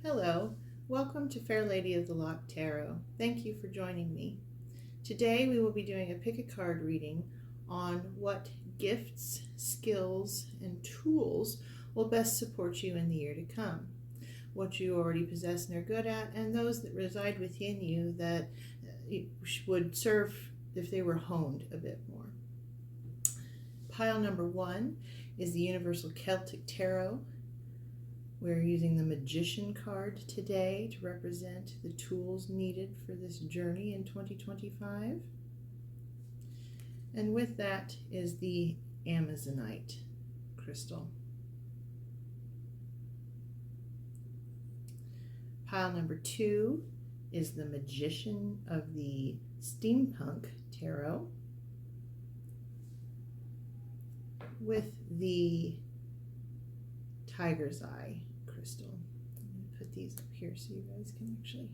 Hello, welcome to Fair Lady of the Loch Tarot. Thank you for joining me. Today we will be doing a pick a card reading on what gifts, skills, and tools will best support you in the year to come. What you already possess and are good at, and those that reside within you that would serve if they were honed a bit more. Pile number 1 is the Universal Celtic Tarot. We're using the Magician card today to represent the tools needed for this journey in 2025. And with that is the Amazonite crystal. Pile number 2 is the Magician of the Steampunk Tarot with the Tiger's Eye crystal. I'm going to put these up here so you guys can actually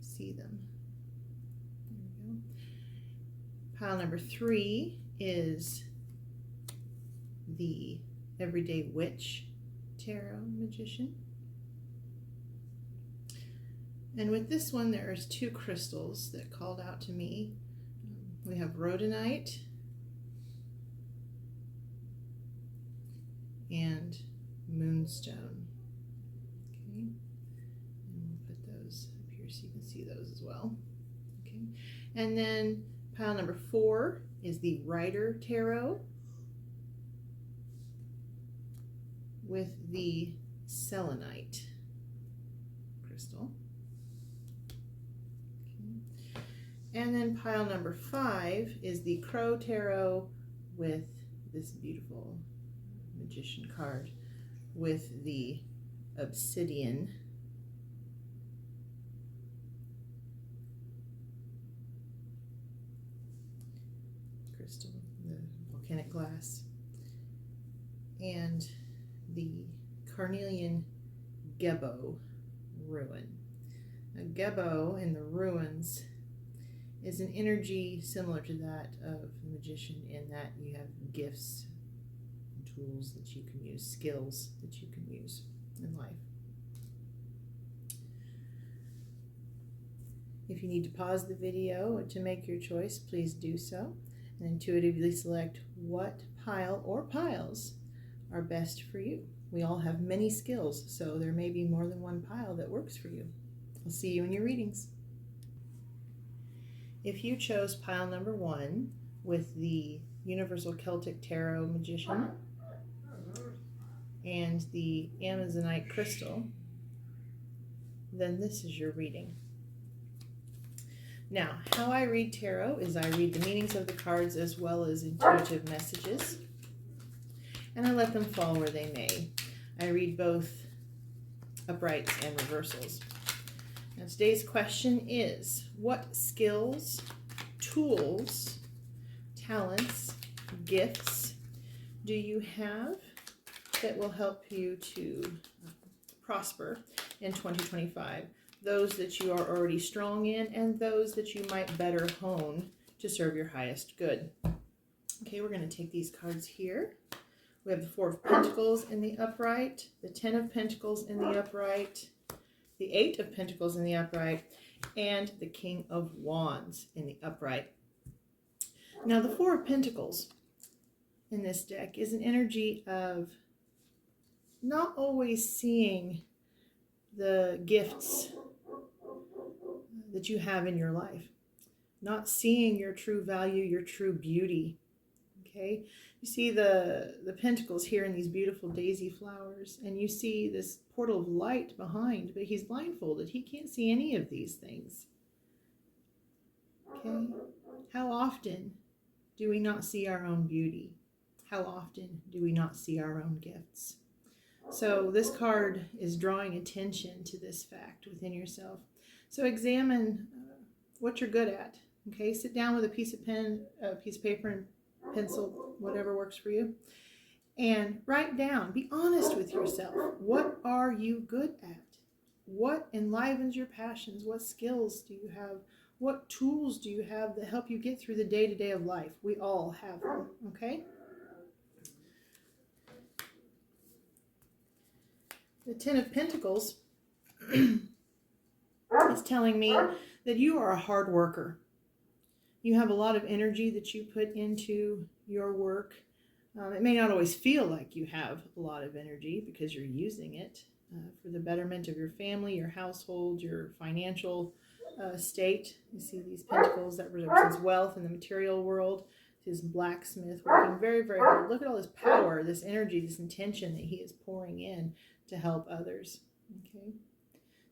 see them. There we go. Pile number 3 is the Everyday Witch Tarot Magician. And with this one, there's 2 crystals that called out to me. We have rhodonite and moonstone. Okay, and we'll put those up here so you can see those as well. Okay, and then pile number 4 is the Rider Tarot with the selenite crystal. Okay. And then pile number 5 is the Crow Tarot with this beautiful Magician card with the obsidian crystal, the volcanic glass, and the carnelian Gebo ruin. Now, Gebo in the ruins is an energy similar to that of the Magician in that you have gifts, tools that you can use, skills that you can use in life. If you need to pause the video to make your choice, please do so, and intuitively select what pile or piles are best for you. We all have many skills, so there may be more than one pile that works for you. I'll see you in your readings. If you chose pile number 1 with the Universal Celtic Tarot Magician and the Amazonite crystal, then this is your reading. Now, how I read tarot is I read the meanings of the cards as well as intuitive messages, and I let them fall where they may. I read both uprights and reversals. Now, today's question is, what skills, tools, talents, gifts do you have that will help you to prosper in 2025? Those that you are already strong in and those that you might better hone to serve your highest good. Okay, we're going to take these cards here. We have the 4 of Pentacles in the upright, the 10 of Pentacles in the upright, the 8 of Pentacles in the upright, and the King of Wands in the upright. Now, the 4 of Pentacles in this deck is an energy of not always seeing the gifts that you have in your life, not seeing your true value, your true beauty. Okay, you see the pentacles here in these beautiful daisy flowers, and you see this portal of light behind, but he's blindfolded. He can't see any of these things. Okay, how often do we not see our own beauty? How often do we not see our own gifts? So this card is drawing attention to this fact within yourself. So examine what you're good at. Okay, sit down with a piece of paper and pencil, whatever works for you, and write down. Be honest with yourself. What are you good at? What enlivens your passions? What skills do you have? What tools do you have that help you get through the day-to-day of life? We all have them. Okay. The Ten of Pentacles It's telling me that you are a hard worker. You have a lot of energy that you put into your work. It may not always feel like you have a lot of energy because you're using it for the betterment of your family, your household, your financial state. You see these pentacles that represents wealth in the material world. His blacksmith working very, very hard. Look at all this power, this energy, this intention that he is pouring in to help others. Okay,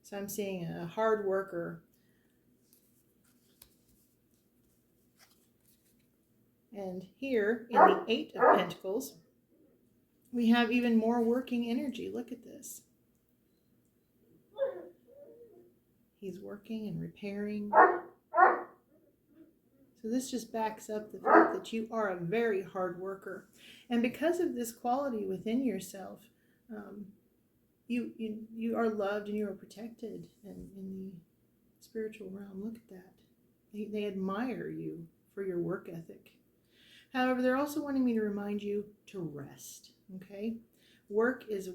so I'm seeing a hard worker. And here in the Eight of Pentacles, we have even more working energy. Look at this. He's working and repairing. So this just backs up the fact that you are a very hard worker. And because of this quality within yourself, you are loved and you are protected in the spiritual realm. Look at that. They admire you for your work ethic. However, they're also wanting me to remind you to rest, okay? Work is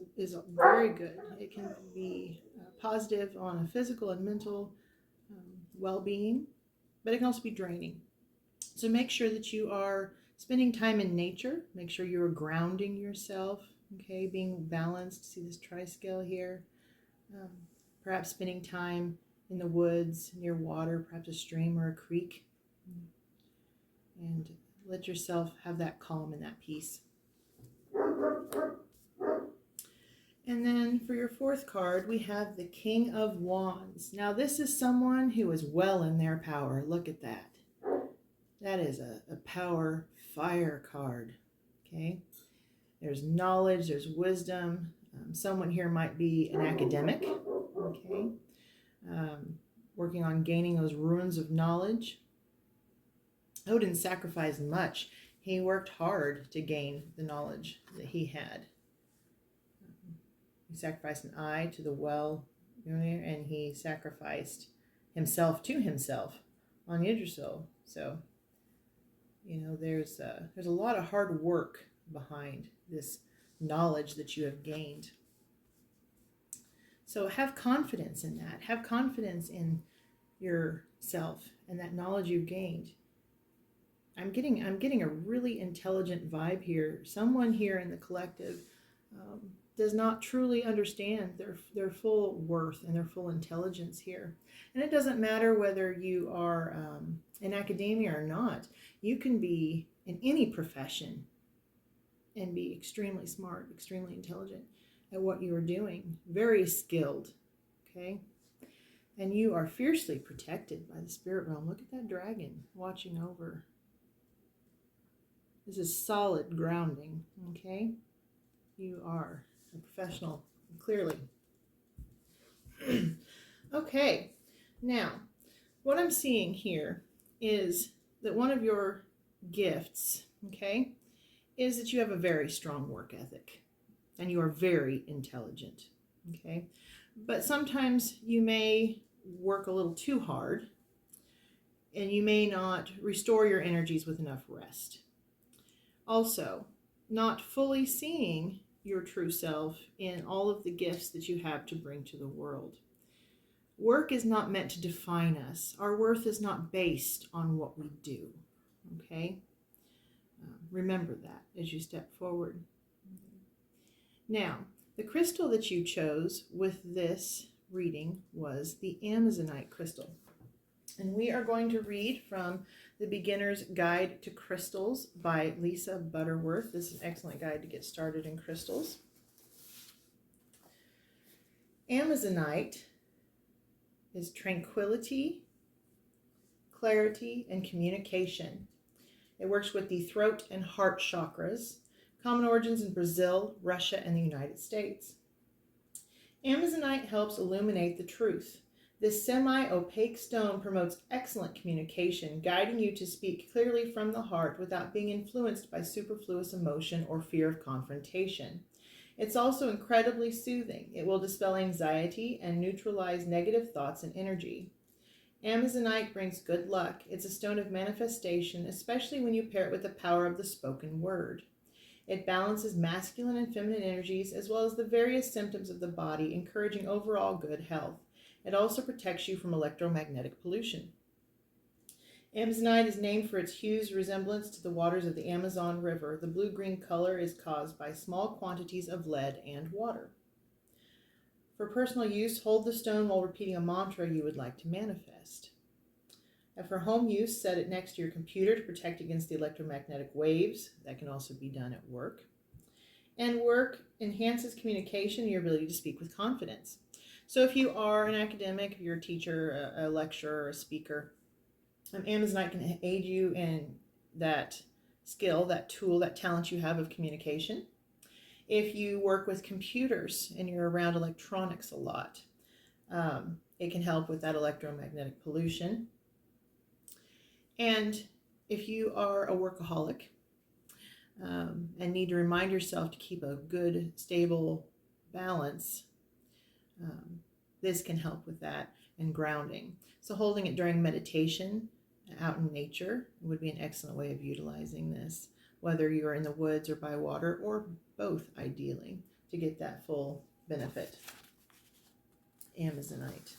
very good. It can be positive on a physical and mental well-being, but it can also be draining. So make sure that you are spending time in nature. Make sure you're grounding yourself, okay? Being balanced. See this tri-scale here? Perhaps spending time in the woods, near water, perhaps a stream or a creek. And let yourself have that calm and that peace. And then for your fourth card, we have the King of Wands. Now this is someone who is well in their power. Look at that. That is a power fire card, okay? There's knowledge, there's wisdom. Someone here might be an academic, okay? Working on gaining those ruins of knowledge. Odin sacrificed much. He worked hard to gain the knowledge that he had. He sacrificed an eye to the well, and he sacrificed himself to himself on Yggdrasil. So, there's a lot of hard work behind this knowledge that you have gained. So have confidence in that. Have confidence in yourself and that knowledge you've gained. I'm getting a really intelligent vibe here. Someone here in the collective does not truly understand their full worth and their full intelligence here. And it doesn't matter whether you are in academia or not. You can be in any profession and be extremely smart, extremely intelligent at what you are doing. Very skilled, okay? And you are fiercely protected by the spirit realm. Look at that dragon watching over. This is solid grounding, okay? You are a professional, clearly. Okay, now, what I'm seeing here is that one of your gifts, okay, is that you have a very strong work ethic and you are very intelligent, okay? But sometimes you may work a little too hard and you may not restore your energies with enough rest. Also, not fully seeing your true self in all of the gifts that you have to bring to the world. Work is not meant to define us. Our worth is not based on what we do, okay? Remember that as you step forward. Now, the crystal that you chose with this reading was the Amazonite crystal. And we are going to read from The Beginner's Guide to Crystals by Lisa Butterworth. This is an excellent guide to get started in crystals. Amazonite is tranquility, clarity, and communication. It works with the throat and heart chakras, common origins in Brazil, Russia, and the United States. Amazonite helps illuminate the truth. This semi-opaque stone promotes excellent communication, guiding you to speak clearly from the heart without being influenced by superfluous emotion or fear of confrontation. It's also incredibly soothing. It will dispel anxiety and neutralize negative thoughts and energy. Amazonite brings good luck. It's a stone of manifestation, especially when you pair it with the power of the spoken word. It balances masculine and feminine energies as well as the various symptoms of the body, encouraging overall good health. It also protects you from electromagnetic pollution. Amazonite is named for its hue's resemblance to the waters of the Amazon River. The blue-green color is caused by small quantities of lead and water. For personal use, hold the stone while repeating a mantra you would like to manifest. And for home use, set it next to your computer to protect against the electromagnetic waves. That can also be done at work. And work enhances communication and your ability to speak with confidence. So if you are an academic, if you're a teacher, a lecturer, a speaker, Amazonite can aid you in that skill, that tool, that talent you have of communication. If you work with computers and you're around electronics a lot, it can help with that electromagnetic pollution. And if you are a workaholic and need to remind yourself to keep a good, stable balance, this can help with that, and grounding. So holding it during meditation out in nature would be an excellent way of utilizing this, whether you're in the woods or by water, or both ideally, to get that full benefit. Amazonite.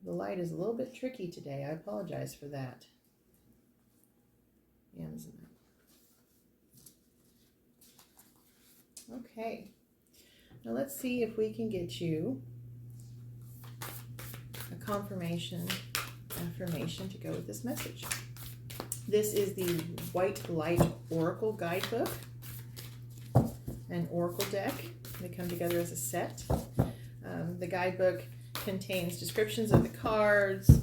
The light is a little bit tricky today. I apologize for that. Amazonite. Okay. Now let's see if we can get you a confirmation affirmation to go with this message. This is the White Light Oracle Guidebook, an Oracle deck. They come together as a set. The guidebook contains descriptions of the cards,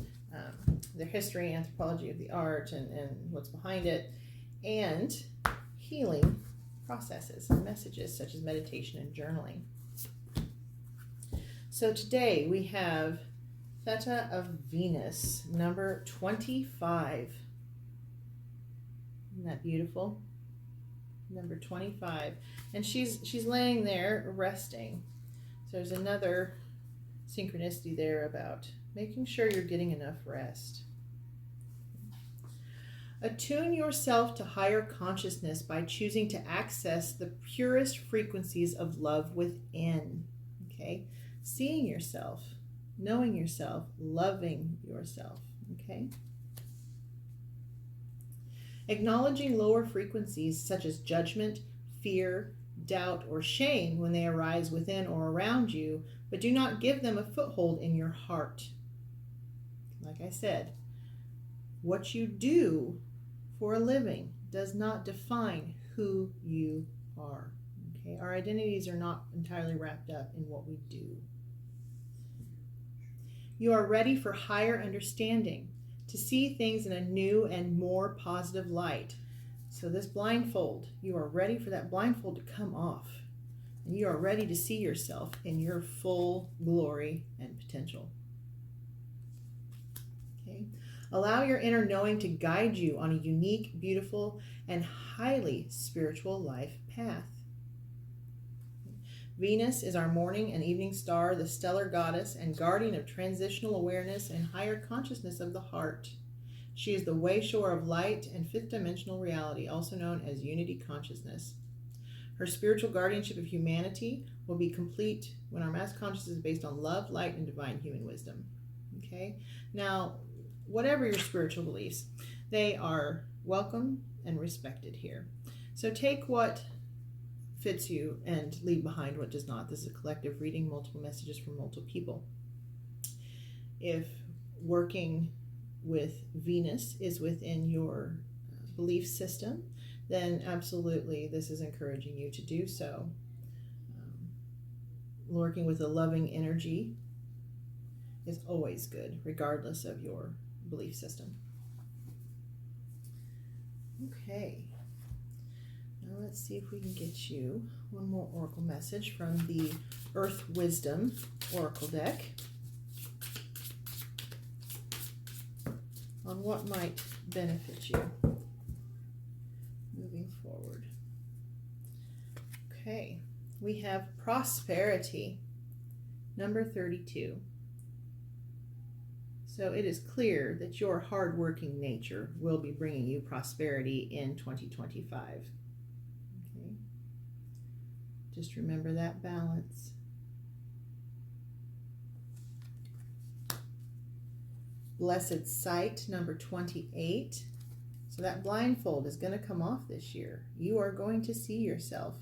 their history, anthropology of the art, and what's behind it, and healing processes and messages such as meditation and journaling. So today we have Theta of Venus, number 25. Isn't that beautiful? Number 25. And she's laying there resting. So there's another synchronicity there about making sure you're getting enough rest. Attune yourself to higher consciousness by choosing to access the purest frequencies of love within. Okay? Seeing yourself, knowing yourself, loving yourself. Okay? Acknowledging lower frequencies such as judgment, fear, doubt, or shame when they arise within or around you, but do not give them a foothold in your heart. Like I said, what you do for a living does not define who you are. Okay? Our identities are not entirely wrapped up in what we do. You are ready for higher understanding, to see things in a new and more positive light. So this blindfold, you are ready for that blindfold to come off. And you are ready to see yourself in your full glory and potential. Okay? Allow your inner knowing to guide you on a unique, beautiful, and highly spiritual life path. Venus is our morning and evening star, the stellar goddess and guardian of transitional awareness and higher consciousness of the heart. She is the way shore of light and fifth dimensional reality, also known as unity consciousness. Her spiritual guardianship of humanity will be complete when our mass consciousness is based on love, light, and divine human wisdom. Okay? Now, whatever your spiritual beliefs, they are welcome and respected here. So take what fits you and leave behind what does not. This is a collective reading, multiple messages from multiple people. If working with Venus is within your belief system, then absolutely this is encouraging you to do so. Working with a loving energy is always good, regardless of your belief system. Okay. Now let's see if we can get you one more oracle message from the Earth Wisdom Oracle deck on what might benefit you moving forward. Okay, we have prosperity, number 32. So it is clear that your hardworking nature will be bringing you prosperity in 2025. Just remember that balance. Blessed sight, number 28. So that blindfold is going to come off this year. You are going to see yourself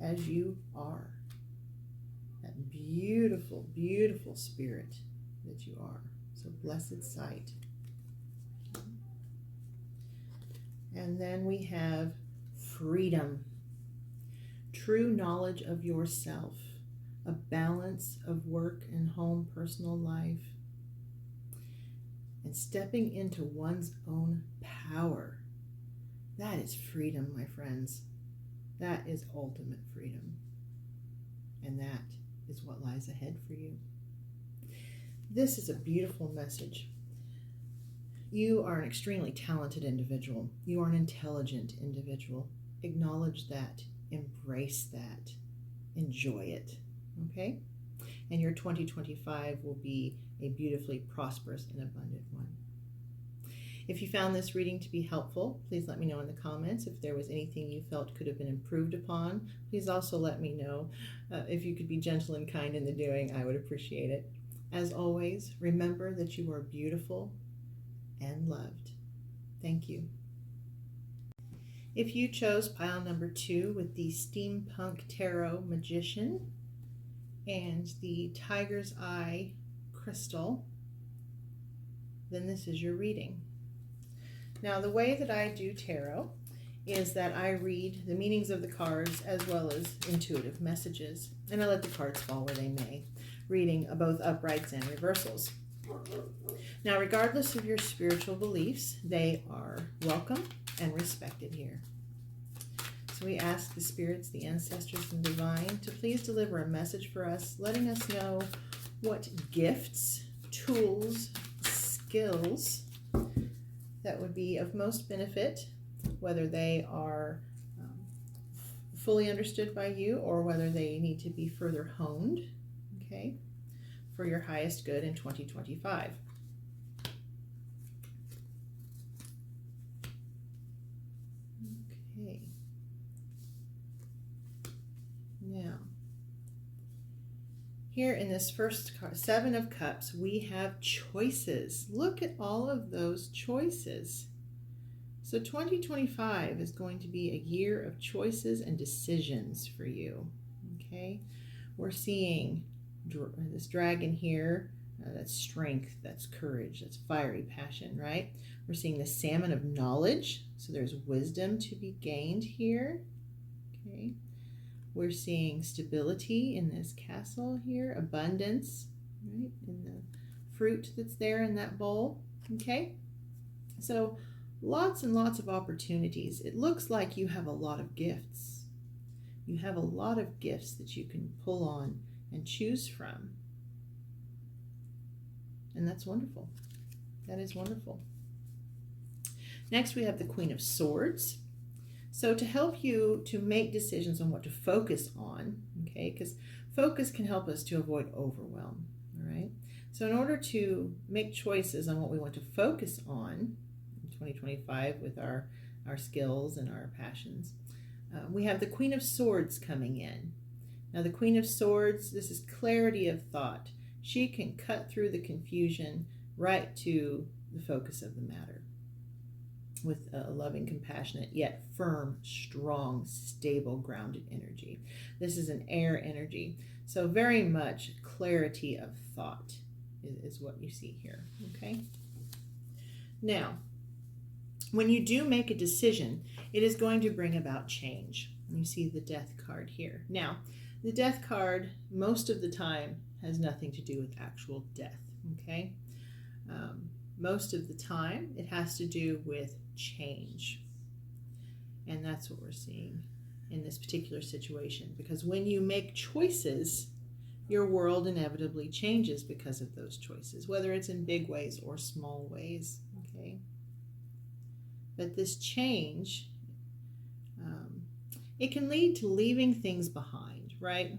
as you are. That beautiful, beautiful spirit that you are. So blessed sight. And then we have freedom. True knowledge of yourself. A balance of work and home, personal life. And stepping into one's own power. That is freedom, my friends. That is ultimate freedom. And that is what lies ahead for you. This is a beautiful message. You are an extremely talented individual. You are an intelligent individual. Acknowledge that. Embrace that. Enjoy it. Okay? And your 2025 will be a beautifully prosperous and abundant one. If you found this reading to be helpful, please let me know in the comments. If there was anything you felt could have been improved upon, please also let me know. If you could be gentle and kind in the doing, I would appreciate it. As always, remember that you are beautiful and loved. Thank you. If you chose pile number 2 with the Steampunk Tarot Magician and the Tiger's Eye Crystal, then this is your reading. Now, the way that I do tarot is that I read the meanings of the cards as well as intuitive messages, and I let the cards fall where they may, reading both uprights and reversals. Now, regardless of your spiritual beliefs, they are welcome and respected here. So we ask the spirits, the ancestors, and divine to please deliver a message for us, letting us know what gifts, tools, skills that would be of most benefit, whether they are fully understood by you or whether they need to be further honed, okay, for your highest good in 2025. Okay. Now, here in this first card, 7 of Cups, we have choices. Look at all of those choices. So 2025 is going to be a year of choices and decisions for you. Okay, we're seeing this dragon here. That's strength, that's courage, that's fiery passion, right? We're seeing the salmon of knowledge. So there's wisdom to be gained here. Okay. We're seeing stability in this castle here, abundance, right, in the fruit that's there in that bowl, okay? So lots and lots of opportunities. It looks like you have a lot of gifts. You have a lot of gifts that you can pull on and choose from. And that's wonderful. That is wonderful. Next, we have the Queen of Swords. So to help you to make decisions on what to focus on, okay, because focus can help us to avoid overwhelm, all right? So in order to make choices on what we want to focus on in 2025 with our skills and our passions, we have the Queen of Swords coming in. Now the Queen of Swords, this is clarity of thought. She can cut through the confusion right to the focus of the matter, with a loving, compassionate, yet firm, strong, stable, grounded energy. This is an air energy. So very much clarity of thought is what you see here, okay? Now, when you do make a decision, it is going to bring about change. You see the Death card here. Now, the Death card, most of the time, has nothing to do with actual death, okay? Most of the time, it has to do with change. And that's what we're seeing in this particular situation. Because when you make choices, your world inevitably changes because of those choices, whether it's in big ways or small ways, okay? But this change, it can lead to leaving things behind, right?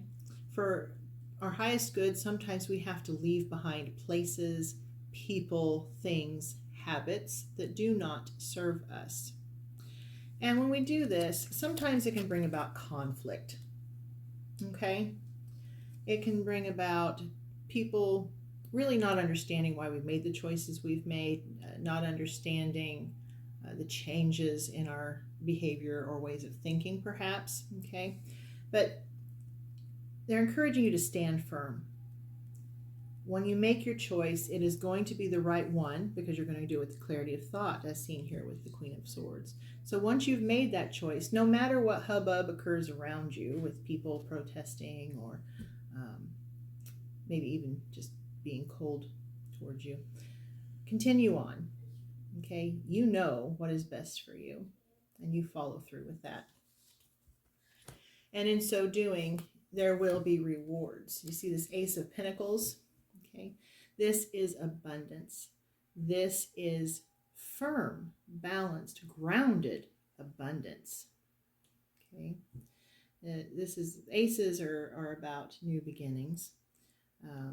For our highest good, sometimes we have to leave behind places, people, things, habits that do not serve us. And when we do this, sometimes it can bring about conflict. Okay? It can bring about people really not understanding why we've made the choices we've made, not understanding the changes in our behavior or ways of thinking, perhaps. Okay? But they're encouraging you to stand firm. When you make your choice, it is going to be the right one because you're going to do it with clarity of thought, as seen here with the Queen of Swords. So once you've made that choice, no matter what hubbub occurs around you with people protesting or maybe even just being cold towards you, continue on. Okay? You know what is best for you, and you follow through with that. And in so doing, there will be rewards. You see this Ace of Pentacles? Okay? This is abundance. This is firm, balanced, grounded abundance. Okay? This is, aces are about new beginnings.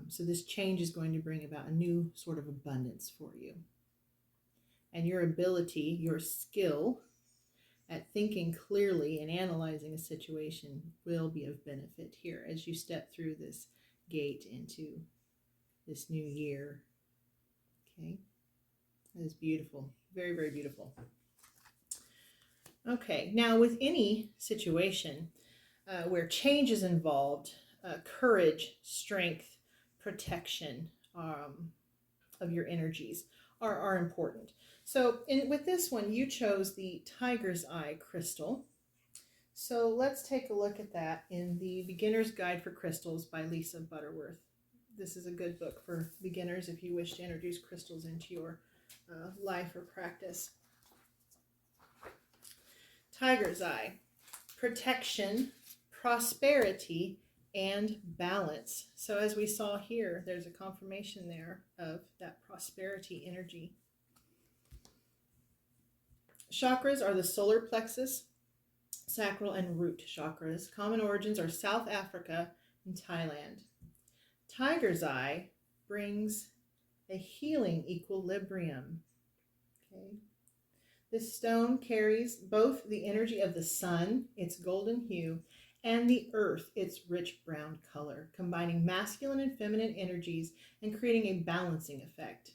So this change is going to bring about a new sort of abundance for you. And your ability, your skill at thinking clearly and analyzing a situation will be of benefit here as you step through this gate into this new year. Okay, that is beautiful. Very, very beautiful. Okay, now with any situation where change is involved, courage, strength, protection of your energies are important. So with this one, you chose the Tiger's Eye crystal. So let's take a look at that in the Beginner's Guide for Crystals by Lisa Butterworth. This is a good book for beginners if you wish to introduce crystals into your life or practice. Tiger's Eye, protection, prosperity, and balance. So as we saw here, there's a confirmation there of that prosperity energy. Chakras are the solar plexus, sacral, and root chakras. Common origins are South Africa and Thailand. Tiger's Eye brings a healing equilibrium. Okay. This stone carries both the energy of the sun, its golden hue, and the earth, its rich brown color, combining masculine and feminine energies and creating a balancing effect.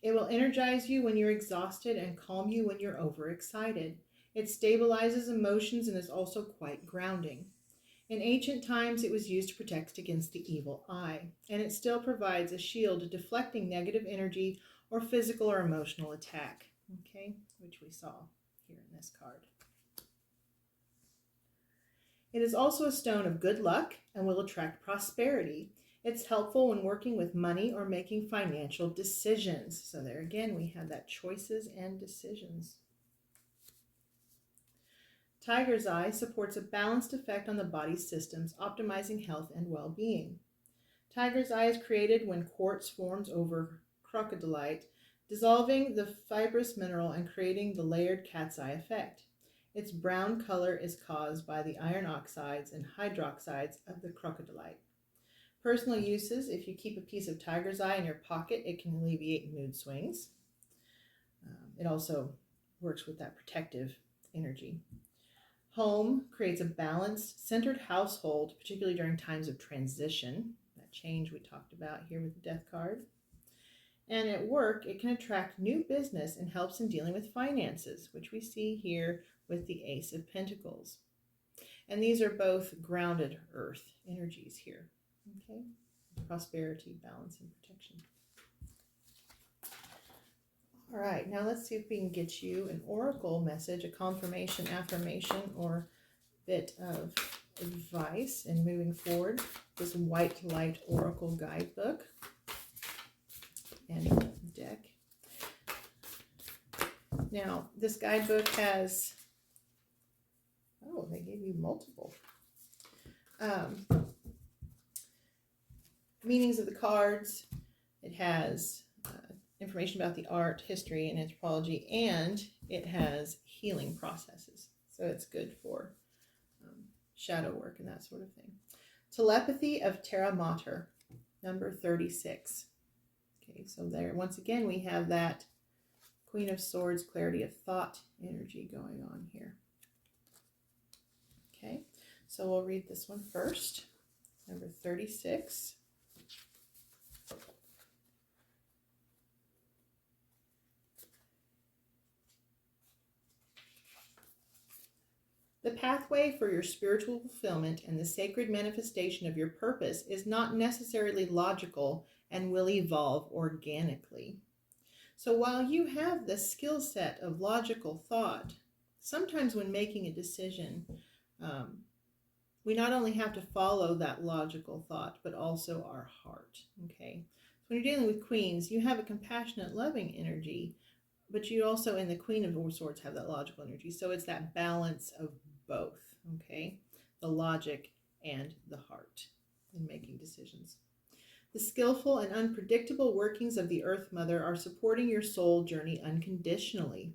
It will energize you when you're exhausted and calm you when you're overexcited. It stabilizes emotions and is also quite grounding. In ancient times, it was used to protect against the evil eye, and it still provides a shield deflecting negative energy or physical or emotional attack, okay, which we saw here in this card. It is also a stone of good luck and will attract prosperity. It's helpful when working with money or making financial decisions. So there again, we have that choices and decisions. Tiger's Eye supports a balanced effect on the body's systems, optimizing health and well-being. Tiger's Eye is created when quartz forms over crocodilite, dissolving the fibrous mineral and creating the layered cat's eye effect. Its brown color is caused by the iron oxides and hydroxides of the crocodilite. Personal uses: if you keep a piece of Tiger's Eye in your pocket, it can alleviate mood swings. It also works with that protective energy. Home creates a balanced, centered household, particularly during times of transition, that change we talked about here with the Death card. And at work, it can attract new business and helps in dealing with finances, which we see here with the Ace of Pentacles. And these are both grounded earth energies here. Okay? Prosperity, balance, and protection. All right, now let's see if we can get you an oracle message, a confirmation, affirmation, or bit of advice in moving forward. This White Light Oracle Guidebook and deck. Now, this guidebook has, oh, they gave you multiple. Meanings of the cards. It has information about the art, history, and anthropology, and it has healing processes. So it's good for shadow work and that sort of thing. Telepathy of Terra Mater, number 36. Okay, so there, once again, we have that Queen of Swords, clarity of thought energy going on here. Okay, so we'll read this one first. Number 36. The pathway for your spiritual fulfillment and the sacred manifestation of your purpose is not necessarily logical and will evolve organically. So while you have the skill set of logical thought, sometimes when making a decision, we not only have to follow that logical thought, but also our heart. Okay. So when you're dealing with queens, you have a compassionate, loving energy, but you also, in the Queen of Swords, have that logical energy. So it's that balance of both. Okay. The logic and the heart in making decisions. The skillful and unpredictable workings of the Earth Mother are supporting your soul journey unconditionally,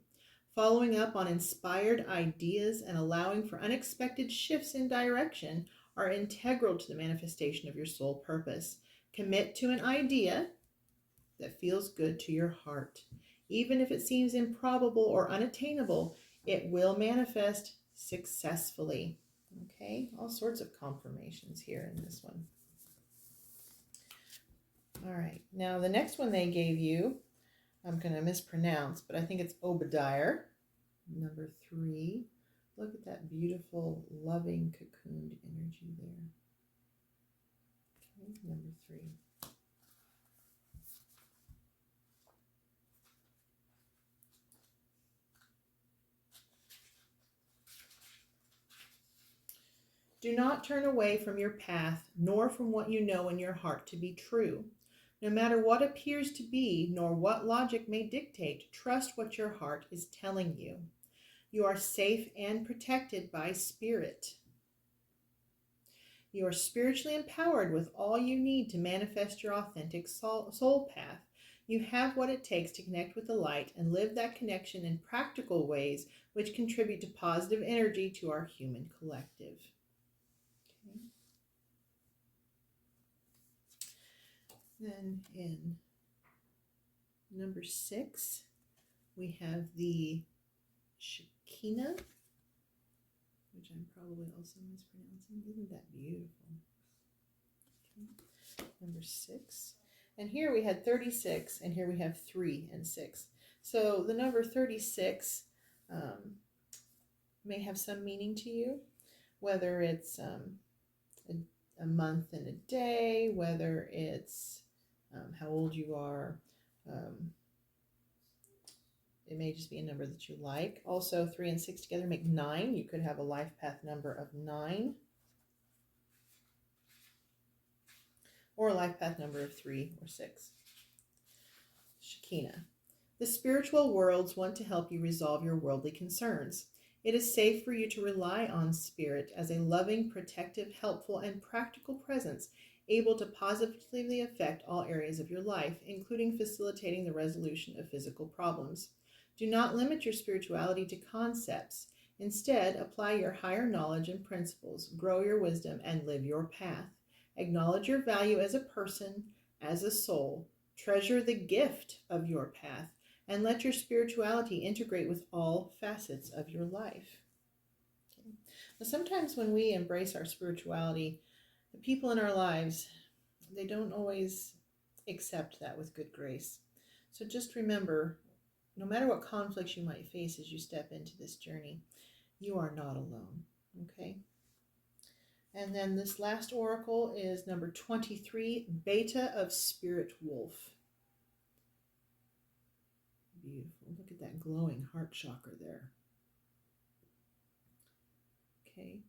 following up on inspired ideas and allowing for unexpected shifts in direction are integral to the manifestation of your soul purpose. Commit to an idea that feels good to your heart. Even if it seems improbable or unattainable, it will manifest successfully. Okay, all sorts of confirmations here in this one. All right, now the next one they gave you, I'm going to mispronounce, but I think it's Obadiah, number 3. Look at that beautiful, loving, cocooned energy there. Okay, number 3. Do not turn away from your path, nor from what you know in your heart to be true. No matter what appears to be, nor what logic may dictate, trust what your heart is telling you. You are safe and protected by spirit. You are spiritually empowered with all you need to manifest your authentic soul path. You have what it takes to connect with the light and live that connection in practical ways which contribute to positive energy to our human collective. Okay. Then in number 6, we have the Shekinah, which I'm probably also mispronouncing. Isn't that beautiful? Okay. Number 6. And here we had 36, and here we have 3 and 6. So the number 36 may have some meaning to you, whether it's a month and a day, whether it's how old you are. It may just be a number that you like. Also, 3 and 6 together make 9. You could have a life path number of 9. Or a life path number of 3 or 6. Shekinah. The spiritual worlds want to help you resolve your worldly concerns. It is safe for you to rely on spirit as a loving, protective, helpful, and practical presence able to positively affect all areas of your life, including facilitating the resolution of physical problems. Do not limit your spirituality to concepts. Instead, apply your higher knowledge and principles, grow your wisdom, and live your path. Acknowledge your value as a person, as a soul. Treasure the gift of your path, and let your spirituality integrate with all facets of your life. Okay. Now, sometimes when we embrace our spirituality, the people in our lives, they don't always accept that with good grace. So just remember, no matter what conflicts you might face as you step into this journey, you are not alone, okay? And then this last oracle is number 23, Beta of Spirit Wolf. Beautiful. Look at that glowing heart chakra there. Okay.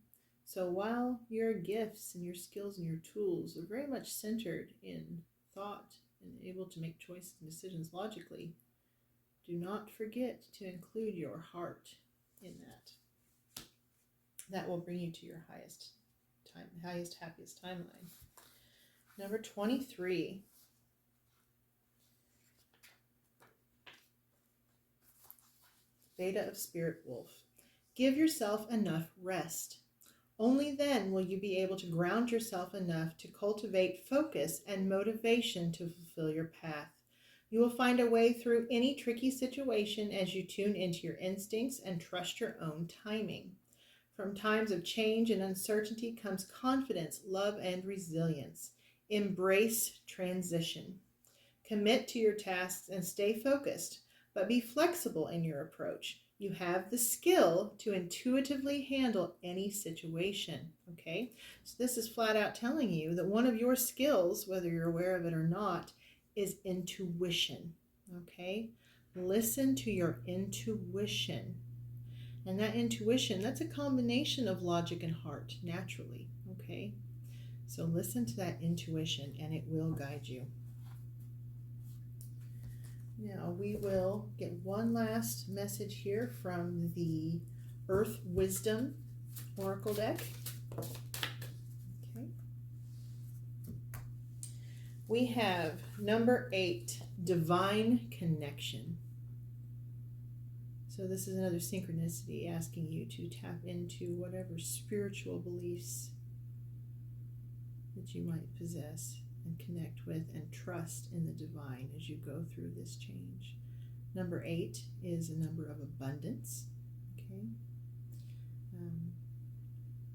So while your gifts and your skills and your tools are very much centered in thought and able to make choices and decisions logically, do not forget to include your heart in that. That will bring you to your highest, happiest timeline. Number 23. Beta of Spirit Wolf. Give yourself enough rest. Only then will you be able to ground yourself enough to cultivate focus and motivation to fulfill your path. You will find a way through any tricky situation as you tune into your instincts and trust your own timing. From times of change and uncertainty comes confidence, love, and resilience. Embrace transition. Commit to your tasks and stay focused, but be flexible in your approach. You have the skill to intuitively handle any situation. Okay? So this is flat out telling you that one of your skills, whether you're aware of it or not, is intuition. Okay? Listen to your intuition. And that intuition, that's a combination of logic and heart, naturally. Okay? So listen to that intuition and it will guide you. Now we will get one last message here from the Earth Wisdom Oracle deck. Okay. We have number 8, Divine Connection. So this is another synchronicity asking you to tap into whatever spiritual beliefs that you might possess and connect with and trust in the divine as you go through this change. Number 8 is a number of abundance. Okay.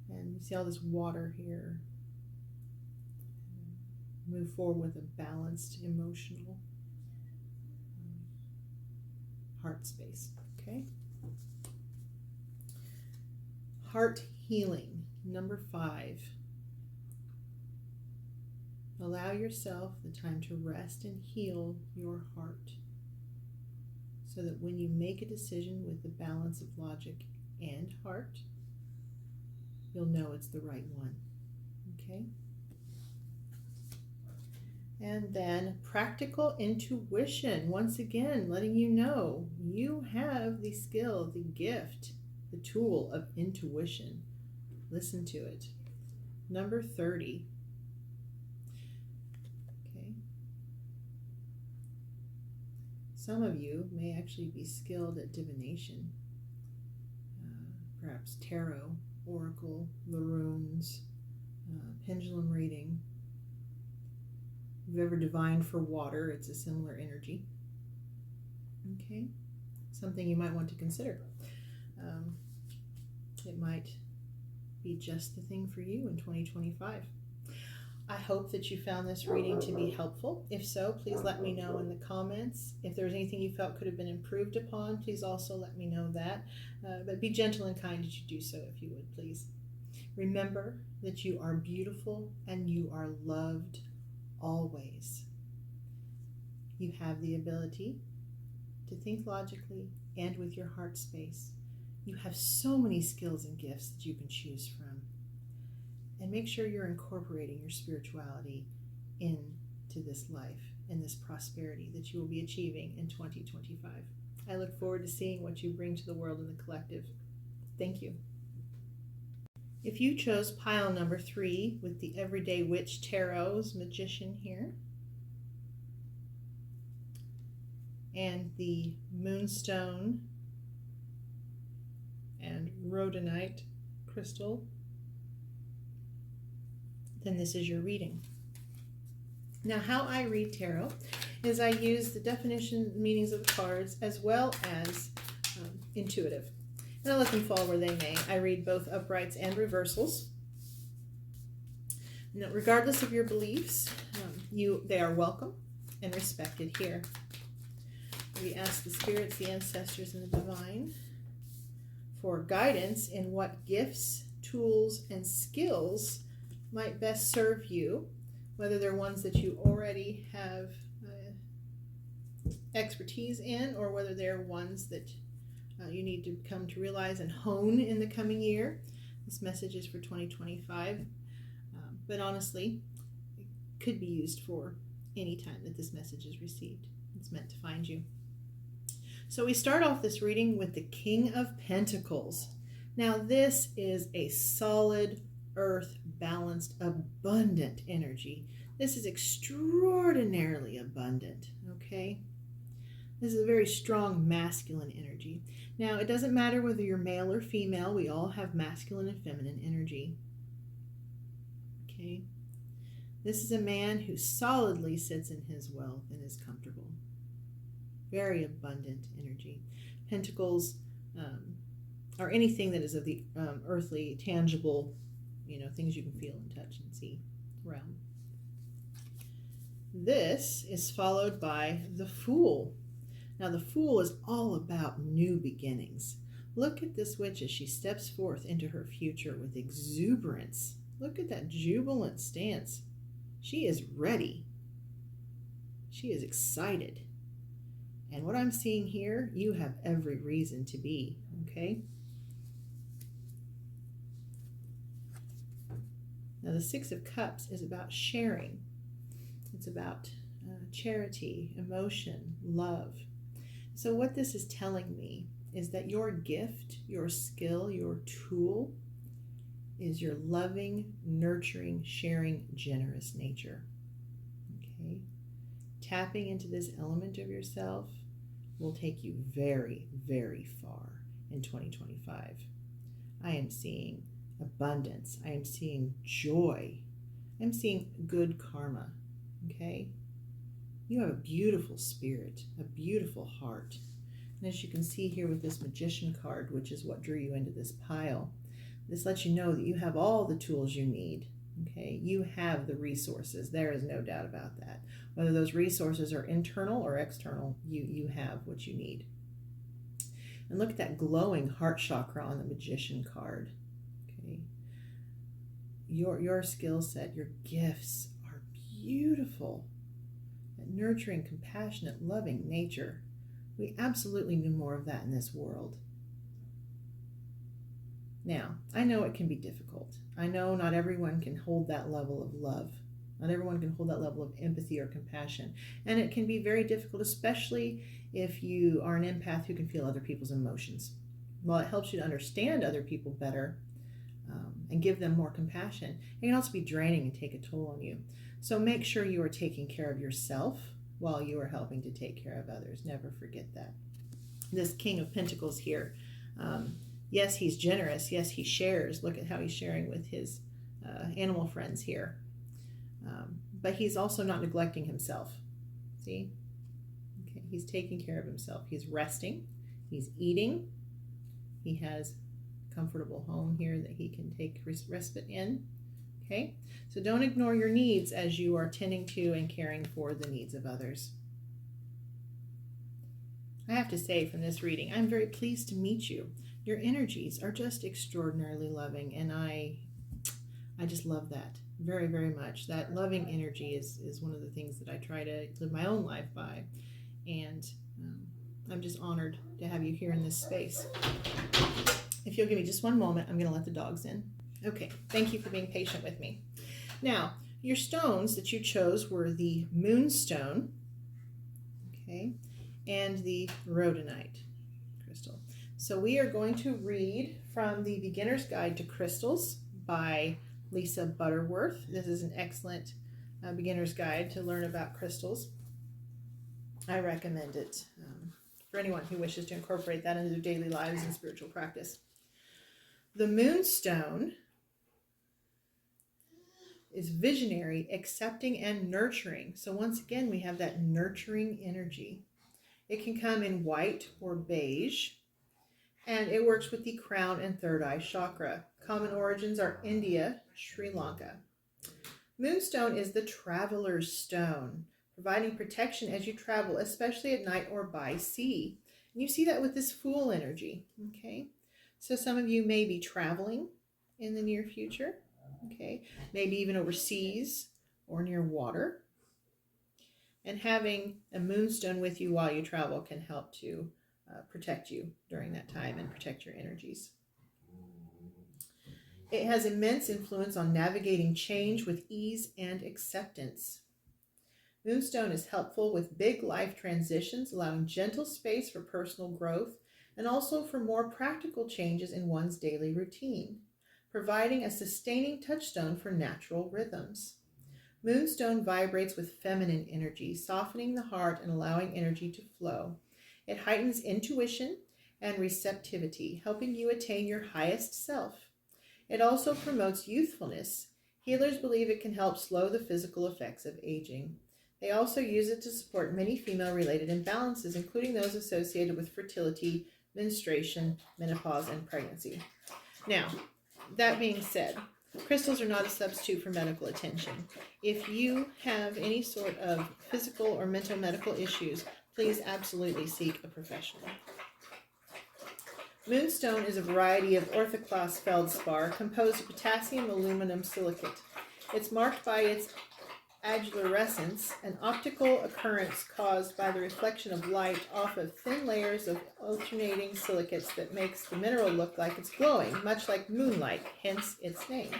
And you see all this water here. Move forward with a balanced emotional heart space. Okay. Heart healing, number 5. Allow yourself the time to rest and heal your heart so that when you make a decision with the balance of logic and heart, you'll know it's the right one. Okay? And then practical intuition, once again, letting you know you have the skill, the gift, the tool of intuition. Listen to it. Number 30. Okay. Some of you may actually be skilled at divination, perhaps tarot, oracle, the runes, pendulum reading. If you've ever divined for water, it's a similar energy. Okay, something you might want to consider. It might be just the thing for you in 2025. I hope that you found this reading to be helpful. If so, please let me know in the comments. If there's anything you felt could have been improved upon, please also let me know that. But be gentle and kind as you do so, if you would, please. Remember that you are beautiful and you are loved always. You have the ability to think logically and with your heart space. You have so many skills and gifts that you can choose from. And make sure you're incorporating your spirituality into this life and this prosperity that you will be achieving in 2025. I look forward to seeing what you bring to the world and the collective. Thank you. If you chose pile number 3 with the Everyday Witch Tarot's Magician here, and the Moonstone and Rhodonite crystal, then this is your reading. Now, how I read tarot is I use the definition, meanings of the cards, as well as intuitive. And I let them fall where they may. I read both uprights and reversals. Now, regardless of your beliefs, they are welcome and respected here. We ask the spirits, the ancestors, and the divine for guidance in what gifts, tools, and skills might best serve you, whether they're ones that you already have expertise in, or whether they're ones that you need to come to realize and hone in the coming year. This message is for 2025, but honestly, it could be used for any time that this message is received. It's meant to find you. So we start off this reading with the King of Pentacles. Now this is a solid, earth, balanced, abundant energy. This is extraordinarily abundant, okay? This is a very strong masculine energy. Now, it doesn't matter whether you're male or female. We all have masculine and feminine energy, okay? This is a man who solidly sits in his wealth and is comfortable. Very abundant energy. Pentacles or anything that is of the earthly, tangible, things you can feel and touch and see realm. This is followed by the Fool. Now, the Fool is all about new beginnings. Look at this witch as she steps forth into her future with exuberance. Look at that jubilant stance. She is ready. She is excited. And what I'm seeing here, you have every reason to be, okay? Now, the Six of Cups is about sharing. It's about charity, emotion, love. So what this is telling me is that your gift, your skill, your tool is your loving, nurturing, sharing, generous nature. Okay? Tapping into this element of yourself will take you very, very far in 2025. I am seeing abundance. I am seeing joy. I'm seeing good karma. Okay? You have a beautiful spirit, a beautiful heart. And as you can see here with this Magician card, which is what drew you into this pile, this lets you know that you have all the tools you need. Okay? You have the resources. There is no doubt about that. Whether those resources are internal or external, you have what you need. And look at that glowing heart chakra on the Magician card. Okay? Your skill set, your gifts are beautiful. That nurturing, compassionate, loving nature. We absolutely need more of that in this world. Now, I know it can be difficult. I know not everyone can hold that level of love. Not everyone can hold that level of empathy or compassion. And it can be very difficult, especially if you are an empath who can feel other people's emotions. While it helps you to understand other people better and give them more compassion, it can also be draining and take a toll on you. So make sure you are taking care of yourself while you are helping to take care of others. Never forget that. This King of Pentacles here, yes, he's generous. Yes, he shares. Look at how he's sharing with his animal friends here. But he's also not neglecting himself. See? Okay, he's taking care of himself. He's resting. He's eating. He has a comfortable home here that he can take respite in. Okay? So don't ignore your needs as you are tending to and caring for the needs of others. I have to say from this reading, I'm very pleased to meet you. Your energies are just extraordinarily loving, and I just love that very, very much. That loving energy is one of the things that I try to live my own life by, and I'm just honored to have you here in this space. If you'll give me just one moment, I'm going to let the dogs in. Okay, thank you for being patient with me. Now, your stones that you chose were the Moonstone, okay, and the Rhodonite crystal. So we are going to read from the Beginner's Guide to Crystals by Lisa Butterworth. This is an excellent beginner's guide to learn about crystals. I recommend it for anyone who wishes to incorporate that into their daily lives and spiritual practice. The Moonstone is visionary, accepting, and nurturing. So once again, we have that nurturing energy. It can come in white or beige, and it works with the crown and third eye chakra. Common origins are India, Sri Lanka. Moonstone is the traveler's stone, providing protection as you travel, especially at night or by sea. And you see that with this Fool energy, okay? So some of you may be traveling in the near future, okay? Maybe even overseas or near water. And having a Moonstone with you while you travel can help to protect you during that time and protect your energies. It has immense influence on navigating change with ease and acceptance. Moonstone is helpful with big life transitions, allowing gentle space for personal growth and also for more practical changes in one's daily routine, providing a sustaining touchstone for natural rhythms. Moonstone vibrates with feminine energy, softening the heart and allowing energy to flow. It heightens intuition and receptivity, helping you attain your highest self. It also promotes youthfulness. Healers believe it can help slow the physical effects of aging. They also use it to support many female-related imbalances, including those associated with fertility, menstruation, menopause, and pregnancy. Now, that being said, crystals are not a substitute for medical attention. If you have any sort of physical or mental medical issues, please absolutely seek a professional. Moonstone is a variety of orthoclase feldspar composed of potassium aluminum silicate. It's marked by its agilurescence, an optical occurrence caused by the reflection of light off of thin layers of alternating silicates that makes the mineral look like it's glowing, much like moonlight, hence its name.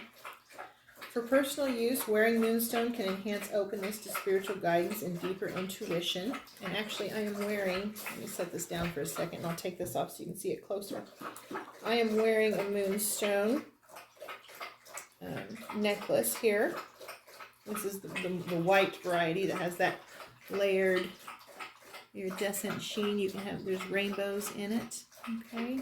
For personal use, wearing Moonstone can enhance openness to spiritual guidance and deeper intuition. And actually, I am wearing, let me set this down for a second, and I'll take this off so you can see it closer. I am wearing a Moonstone necklace here. This is the white variety that has that layered iridescent sheen. You can have, there's rainbows in it. Okay.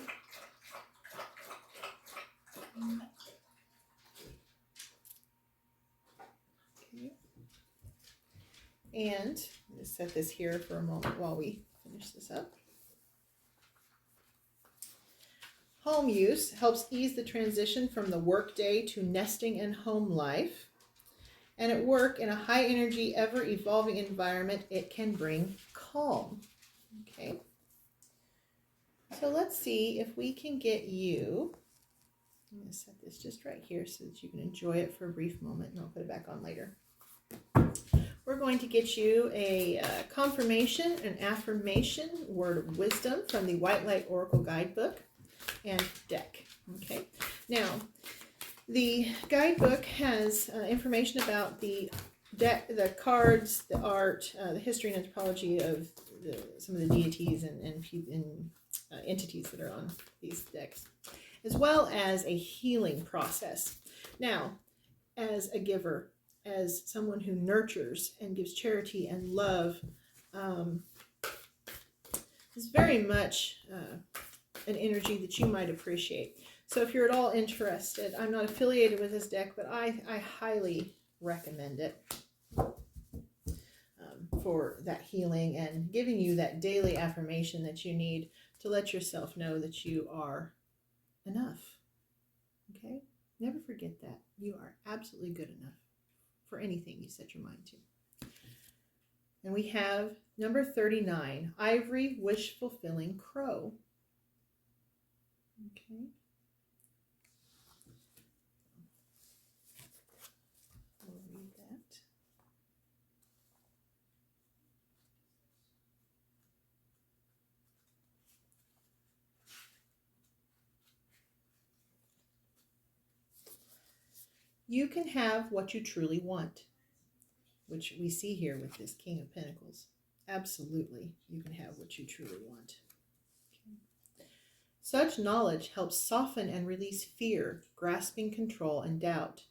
And let's set this here for a moment while we finish this up. Home use helps ease the transition from the workday to nesting and home life. And at work, in a high energy, ever evolving environment, it can bring calm. Okay. So let's see if we can get you, I'm going to set this just right here so that you can enjoy it for a brief moment, and I'll put it back on later. We're going to get you a confirmation, an affirmation, word of wisdom from the White Light Oracle Guidebook and deck. Okay. Now, the guidebook has information about the deck, the cards, the art, the history and anthropology of some of the deities and entities that are on these decks, as well as a healing process. Now, as a giver, as someone who nurtures and gives charity and love, is very much an energy that you might appreciate. So if you're at all interested, I'm not affiliated with this deck, but I highly recommend it for that healing and giving you that daily affirmation that you need to let yourself know that you are enough. Okay? Never forget that. You are absolutely good enough for anything you set your mind to. And we have number 39, Ivory Wish Fulfilling Crow. Okay. We'll read that. You can have what you truly want, which we see here with this King of Pentacles. Absolutely, you can have what you truly want. Okay. Such knowledge helps soften and release fear, grasping control, and doubt.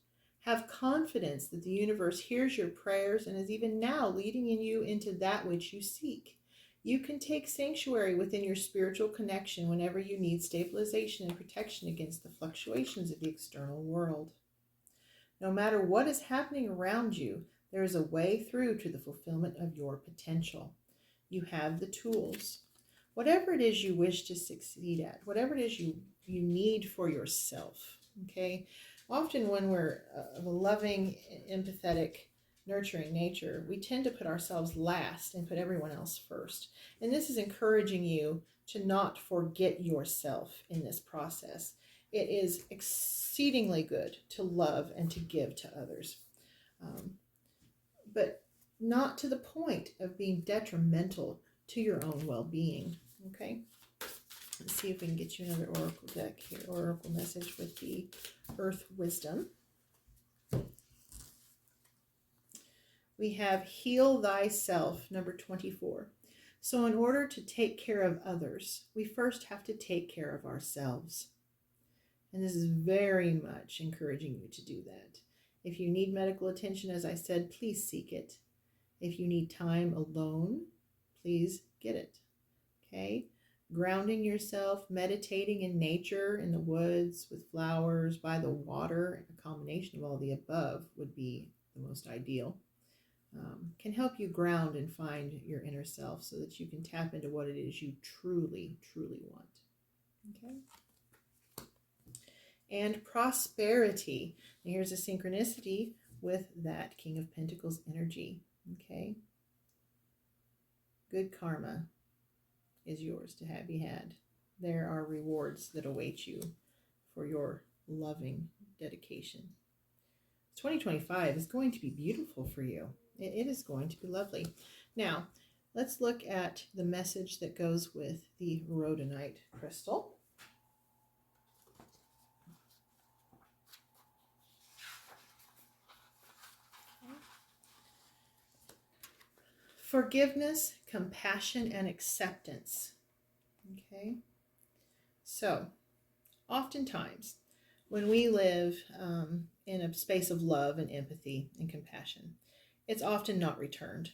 Have confidence that the universe hears your prayers and is even now leading you into that which you seek. You can take sanctuary within your spiritual connection whenever you need stabilization and protection against the fluctuations of the external world. No matter what is happening around you, there is a way through to the fulfillment of your potential. You have the tools. Whatever it is you wish to succeed at, whatever it is you need for yourself, okay? Often when we're of a loving, empathetic, nurturing nature, we tend to put ourselves last and put everyone else first. And this is encouraging you to not forget yourself in this process. It is exceedingly good to love and to give to others, but not to the point of being detrimental to your own well-being. Okay, let's see if we can get you another oracle deck here, oracle message with the Earth Wisdom. We have Heal Thyself, number 24. So in order to take care of others, we first have to take care of ourselves. And this is very much encouraging you to do that. If you need medical attention, as I said, please seek it. If you need time alone, please get it. Okay? Grounding yourself, meditating in nature, in the woods, with flowers, by the water, a combination of all the above would be the most ideal. Can help you ground and find your inner self so that you can tap into what it is you truly, truly want. Okay. And prosperity. And here's a synchronicity with that King of Pentacles energy. Okay. Good karma is yours to be had. There are rewards that await you for your loving dedication. 2025 is going to be beautiful for you. It is going to be lovely. Now, let's look at the message that goes with the rhodonite crystal. Forgiveness, compassion, and acceptance. Okay. So, oftentimes, when we live in a space of love and empathy and compassion, it's often not returned.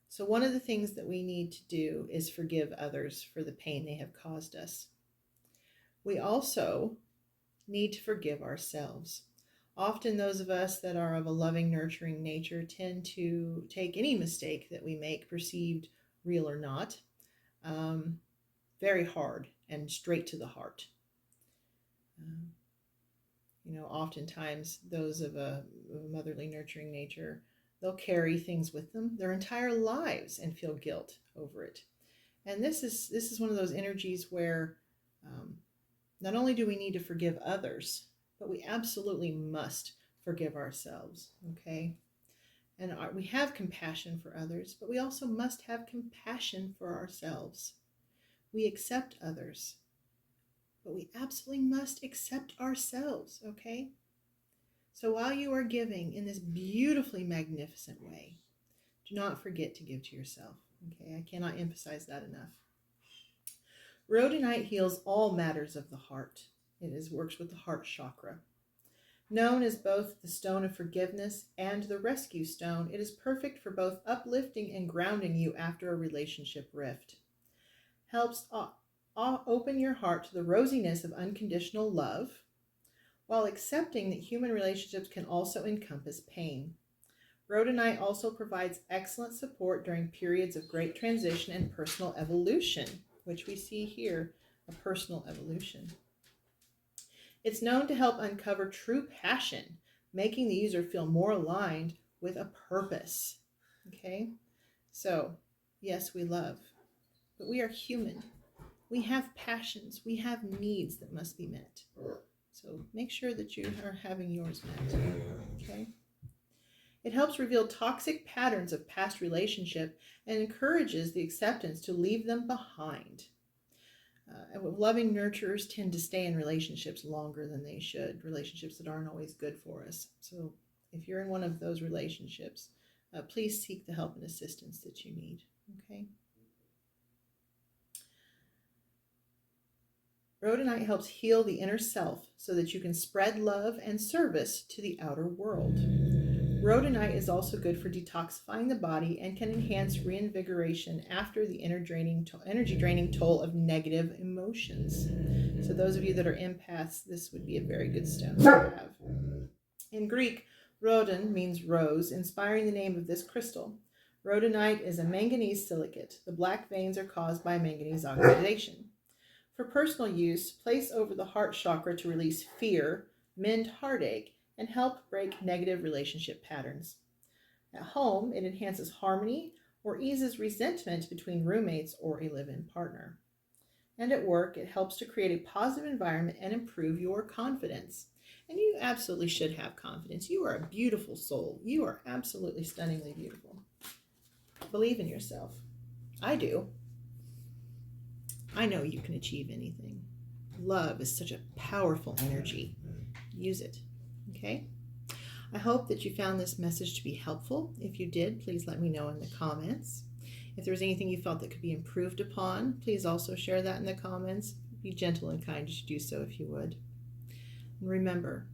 So one of the things that we need to do is forgive others for the pain they have caused us. We also need to forgive ourselves. Often those of us that are of a loving, nurturing nature tend to take any mistake that we make, perceived real or not, very hard and straight to the heart. Oftentimes those of a motherly, nurturing nature, they'll carry things with them their entire lives and feel guilt over it. And this is one of those energies where not only do we need to forgive others, but we absolutely must forgive ourselves, okay? And we have compassion for others, but we also must have compassion for ourselves. We accept others, but we absolutely must accept ourselves, okay? So while you are giving in this beautifully magnificent way, do not forget to give to yourself, okay? I cannot emphasize that enough. Rhodonite heals all matters of the heart. It works with the heart chakra. Known as both the stone of forgiveness and the rescue stone, it is perfect for both uplifting and grounding you after a relationship rift. Helps open your heart to the rosiness of unconditional love, while accepting that human relationships can also encompass pain. Rhodonite also provides excellent support during periods of great transition and personal evolution, which we see here, a personal evolution. It's known to help uncover true passion, making the user feel more aligned with a purpose. Okay? So, yes, we love, but we are human. We have passions. We have needs that must be met. So make sure that you are having yours met. Okay? It helps reveal toxic patterns of past relationship and encourages the acceptance to leave them behind. Loving nurturers tend to stay in relationships longer than they should, relationships that aren't always good for us. So if you're in one of those relationships, please seek the help and assistance that you need. Okay? Rhodonite helps heal the inner self so that you can spread love and service to the outer world. Rhodonite is also good for detoxifying the body and can enhance reinvigoration after the energy-draining toll of negative emotions. So those of you that are empaths, this would be a very good stone to have. In Greek, rhodon means rose, inspiring the name of this crystal. Rhodonite is a manganese silicate. The black veins are caused by manganese oxidation. For personal use, place over the heart chakra to release fear, mend heartache, and help break negative relationship patterns. At home, it enhances harmony or eases resentment between roommates or a live-in partner. And at work, it helps to create a positive environment and improve your confidence. And you absolutely should have confidence. You are a beautiful soul. You are absolutely stunningly beautiful. Believe in yourself. I do. I know you can achieve anything. Love is such a powerful energy. Use it. Okay? I hope that you found this message to be helpful. If you did, please let me know in the comments. If there was anything you felt that could be improved upon, please also share that in the comments. Be gentle and kind as you do so if you would. And remember,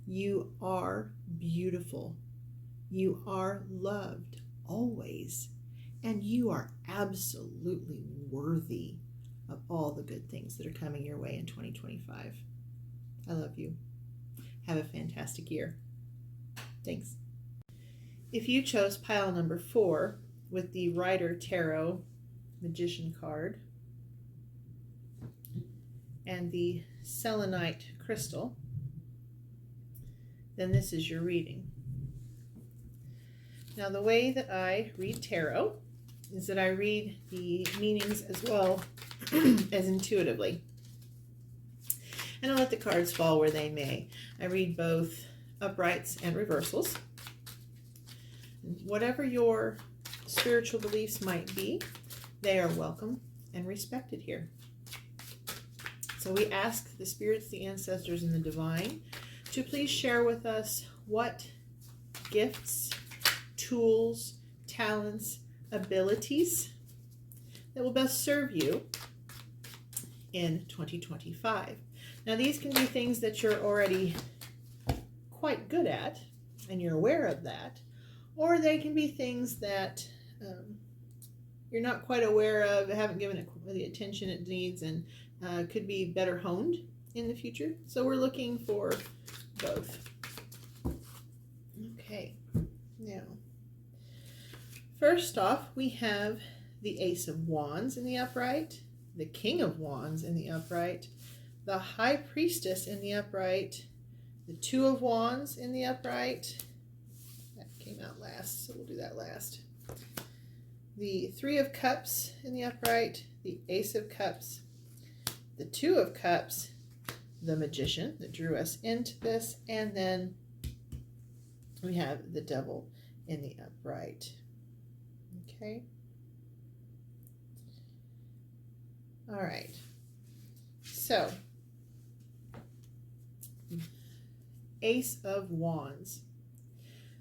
you are beautiful. You are loved always. And you are absolutely worthy of all the good things that are coming your way in 2025. I love you. Have a fantastic year. Thanks. If you chose pile number 4 with the Rider Tarot Magician card, and the selenite crystal, then this is your reading. Now, the way that I read tarot is that I read the meanings as well as intuitively. And I let the cards fall where they may. I read both uprights and reversals. And whatever your spiritual beliefs might be, they are welcome and respected here. So we ask the spirits, the ancestors, and the divine to please share with us what gifts, tools, talents, abilities that will best serve you in 2025. Now, these can be things that you're already quite good at and you're aware of that, or they can be things that you're not quite aware of, haven't given it the attention it needs, and could be better honed in the future. So we're looking for both. Okay, now, first off, we have the Ace of Wands in the upright, the King of Wands in the upright, the High Priestess in the upright, the Two of Wands in the upright. That came out last, so we'll do that last. The Three of Cups in the upright, the Ace of Cups, the Two of Cups, the Magician that drew us into this, and then we have the Devil in the upright. Okay. All right. So, Ace of Wands.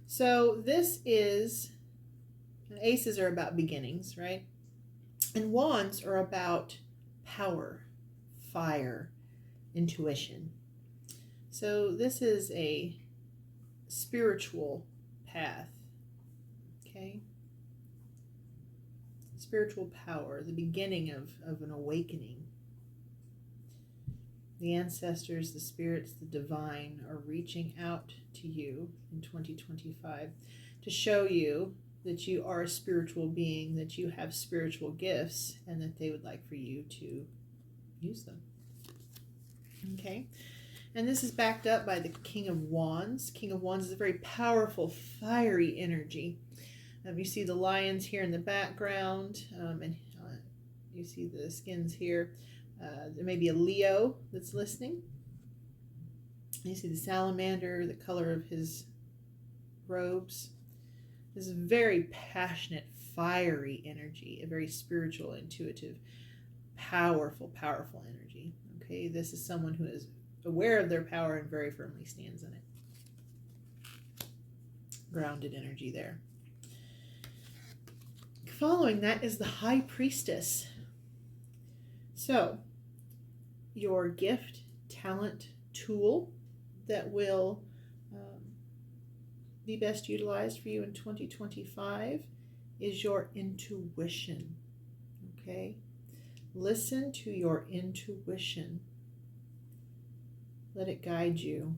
So this is, aces are about beginnings, right? And wands are about power, fire, intuition. So this is a spiritual path, okay? Spiritual power, the beginning of an awakening. The ancestors, the spirits, the divine are reaching out to you in 2025 to show you that you are a spiritual being, that you have spiritual gifts, and that they would like for you to use them. Okay? And this is backed up by the King of Wands. King of Wands is a very powerful, fiery energy. You see the lions here in the background, and you see the skins here. There may be a Leo that's listening. You see the salamander, the color of his robes. This is a very passionate, fiery energy, a very spiritual, intuitive, powerful energy. Okay, this is someone who is aware of their power and very firmly stands in it. Grounded energy there. Following that is the High Priestess. So, your gift, talent, tool that will be best utilized for you in 2025 is your intuition. Okay? Listen to your intuition. Let it guide you.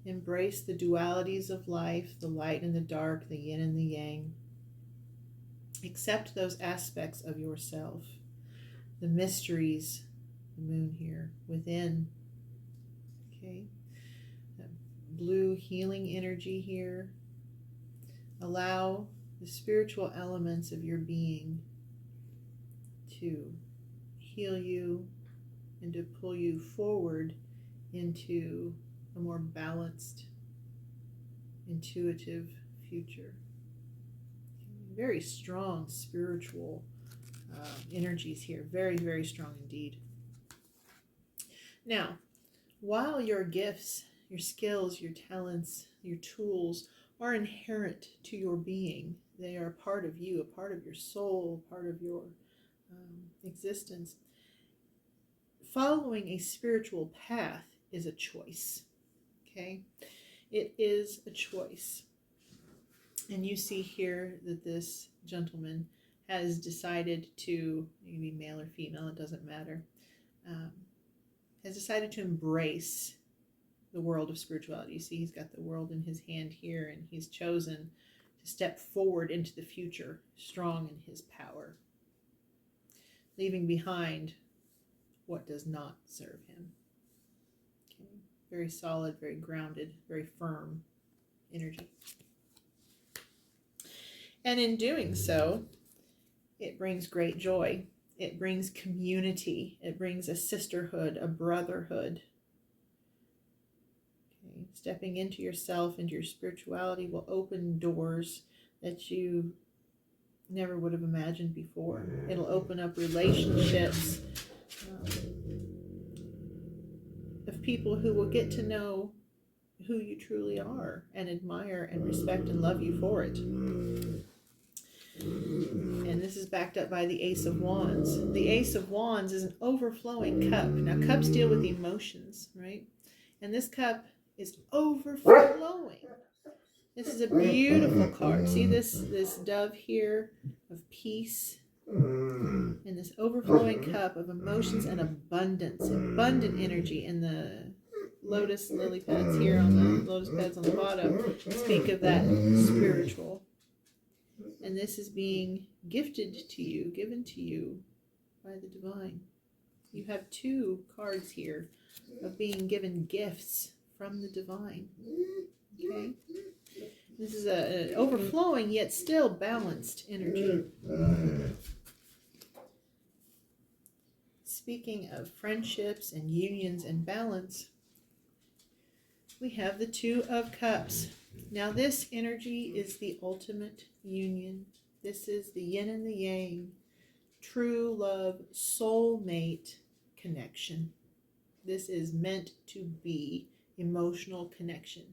Embrace the dualities of life, the light and the dark, the yin and the yang. Accept those aspects of yourself, the mysteries, the moon here, within. Okay? That blue healing energy here. Allow the spiritual elements of your being to heal you and to pull you forward into a more balanced, intuitive future. Very strong spiritual energies here. Very, very strong indeed. Now, while your gifts, your skills, your talents, your tools are inherent to your being, they are part of you, a part of your soul, part of your existence. Following a spiritual path is a choice. Okay? It is a choice. And you see here that this gentleman has decided to, maybe male or female, it doesn't matter, has decided to embrace the world of spirituality. You see he's got the world in his hand here, and he's chosen to step forward into the future, strong in his power, leaving behind what does not serve him. Okay. Very solid, very grounded, very firm energy. And in doing so, it brings great joy. It brings community. It brings a sisterhood, a brotherhood. Okay. Stepping into yourself, into your spirituality will open doors that you never would have imagined before. It'll open up relationships of people who will get to know who you truly are and admire and respect and love you for it. And this is backed up by the Ace of Wands. The Ace of Wands is an overflowing cup. Now, cups deal with emotions, right? And this cup is overflowing. This is a beautiful card. See this dove here of peace and this overflowing cup of emotions and abundance, abundant energy. And the lotus lily pads here on the lotus pads on the bottom speak of that spiritual. And this is being gifted to you, given to you by the divine. You have two cards here of being given gifts from the divine. Okay? This is an overflowing yet still balanced energy. Speaking of friendships and unions and balance, we have the Two of Cups. Now this energy is the ultimate union. This is the yin and the yang, true love, soulmate connection. This is meant to be emotional connection.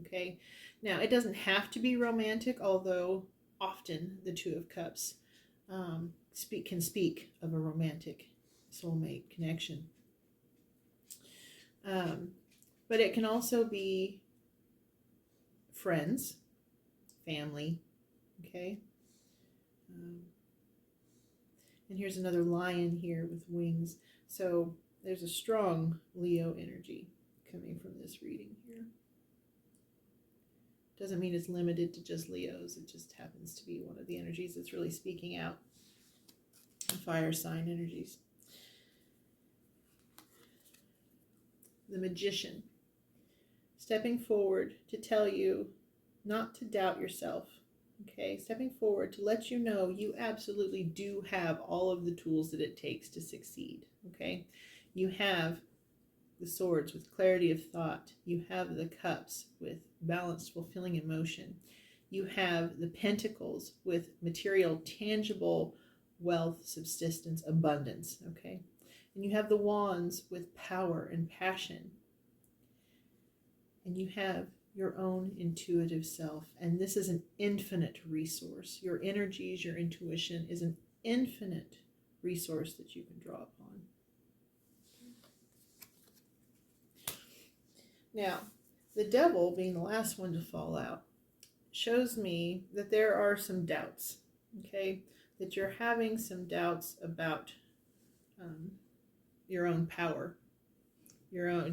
Okay? Now, it doesn't have to be romantic, although often the Two of Cups can speak of a romantic soulmate connection. But it can also be friends, family, okay? And here's another lion here with wings. So there's a strong Leo energy coming from this reading here. Doesn't mean it's limited to just Leos. It just happens to be one of the energies that's really speaking out. Fire sign energies. The Magician. Stepping forward to tell you not to doubt yourself. Okay? Stepping forward to let you know you absolutely do have all of the tools that it takes to succeed. Okay? You have the swords with clarity of thought. You have the cups with balanced, fulfilling emotion. You have the pentacles with material, tangible wealth, subsistence, abundance. Okay? And you have the wands with power and passion. And you have your own intuitive self. And this is an infinite resource. Your energies, your intuition is an infinite resource that you can draw upon. Now, the Devil, being the last one to fall out, shows me that there are some doubts, okay? That you're having some doubts about your own power,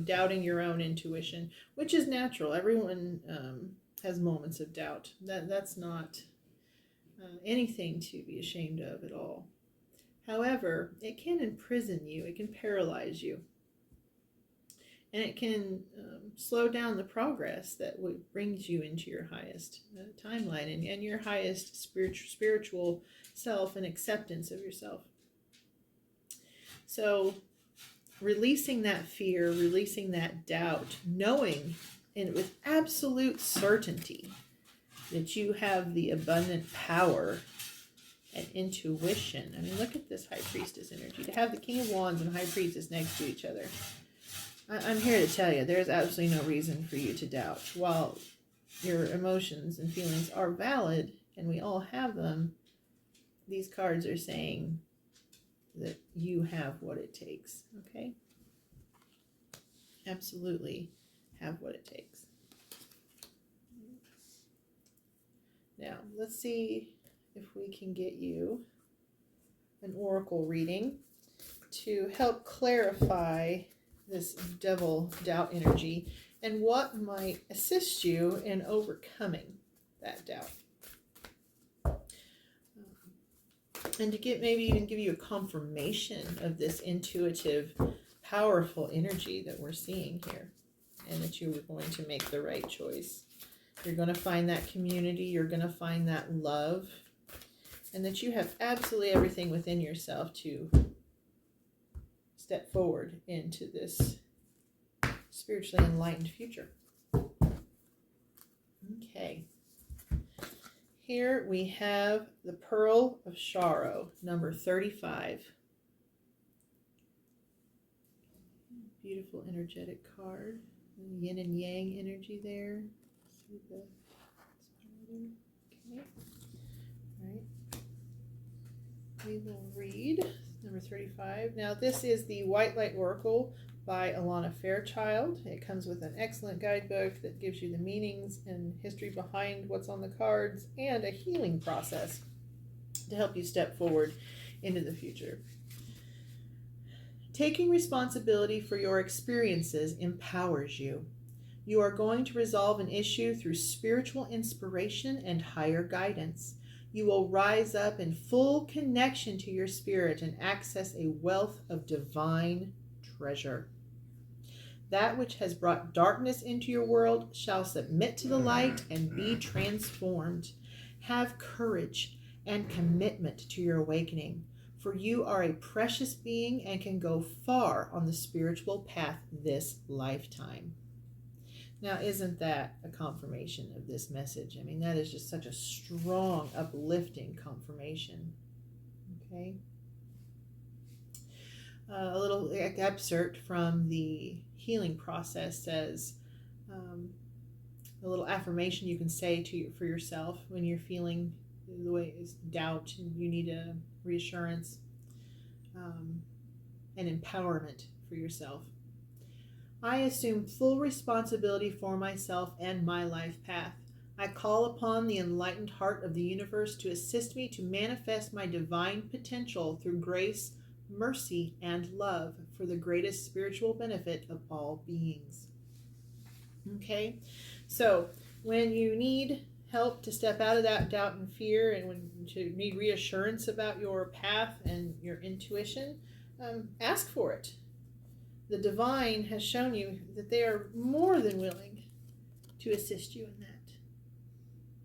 doubting your own intuition, which is natural. Everyone has moments of doubt. That's not anything to be ashamed of at all. However, it can imprison you. It can paralyze you. And it can slow down the progress that brings you into your highest timeline and your highest spiritual self and acceptance of yourself. So releasing that fear, releasing that doubt, knowing and with absolute certainty that you have the abundant power and intuition. I mean, look at this High Priestess energy. To have the King of Wands and High Priestess next to each other. I'm here to tell you, there's absolutely no reason for you to doubt. While your emotions and feelings are valid, and we all have them, these cards are saying that you have what it takes, okay? Absolutely have what it takes. Now, let's see if we can get you an oracle reading to help clarify this devil doubt energy and what might assist you in overcoming that doubt. And to get maybe even give you a confirmation of this intuitive, powerful energy that we're seeing here, and that you were going to make the right choice. You're going to find that community, you're going to find that love, and that you have absolutely everything within yourself to step forward into this spiritually enlightened future. Okay. Here we have the Pearl of Sorrow, number 35. Beautiful energetic card. Yin and yang energy there. See the spider? Okay. All right. We will read number 35. Now this is the White Light Oracle by Alana Fairchild. It comes with an excellent guidebook that gives you the meanings and history behind what's on the cards, and a healing process to help you step forward into the future. Taking responsibility for your experiences empowers you. You are going to resolve an issue through spiritual inspiration and higher guidance. You will rise up in full connection to your spirit and access a wealth of divine treasure. That which has brought darkness into your world shall submit to the light and be transformed. Have courage and commitment to your awakening, for you are a precious being and can go far on the spiritual path this lifetime. Now, isn't that a confirmation of this message? I mean, that is just such a strong, uplifting confirmation. Okay. A little excerpt from the healing process says, a little affirmation you can say for yourself when you're feeling the way is doubt and you need a reassurance and empowerment for yourself. I assume full responsibility for myself and my life path. I call upon the enlightened heart of the universe to assist me to manifest my divine potential through grace, mercy, and love for the greatest spiritual benefit of all beings. Okay, so when you need help to step out of that doubt and fear, and when you need reassurance about your path and your intuition, ask for it. The divine has shown you that they are more than willing to assist you in that.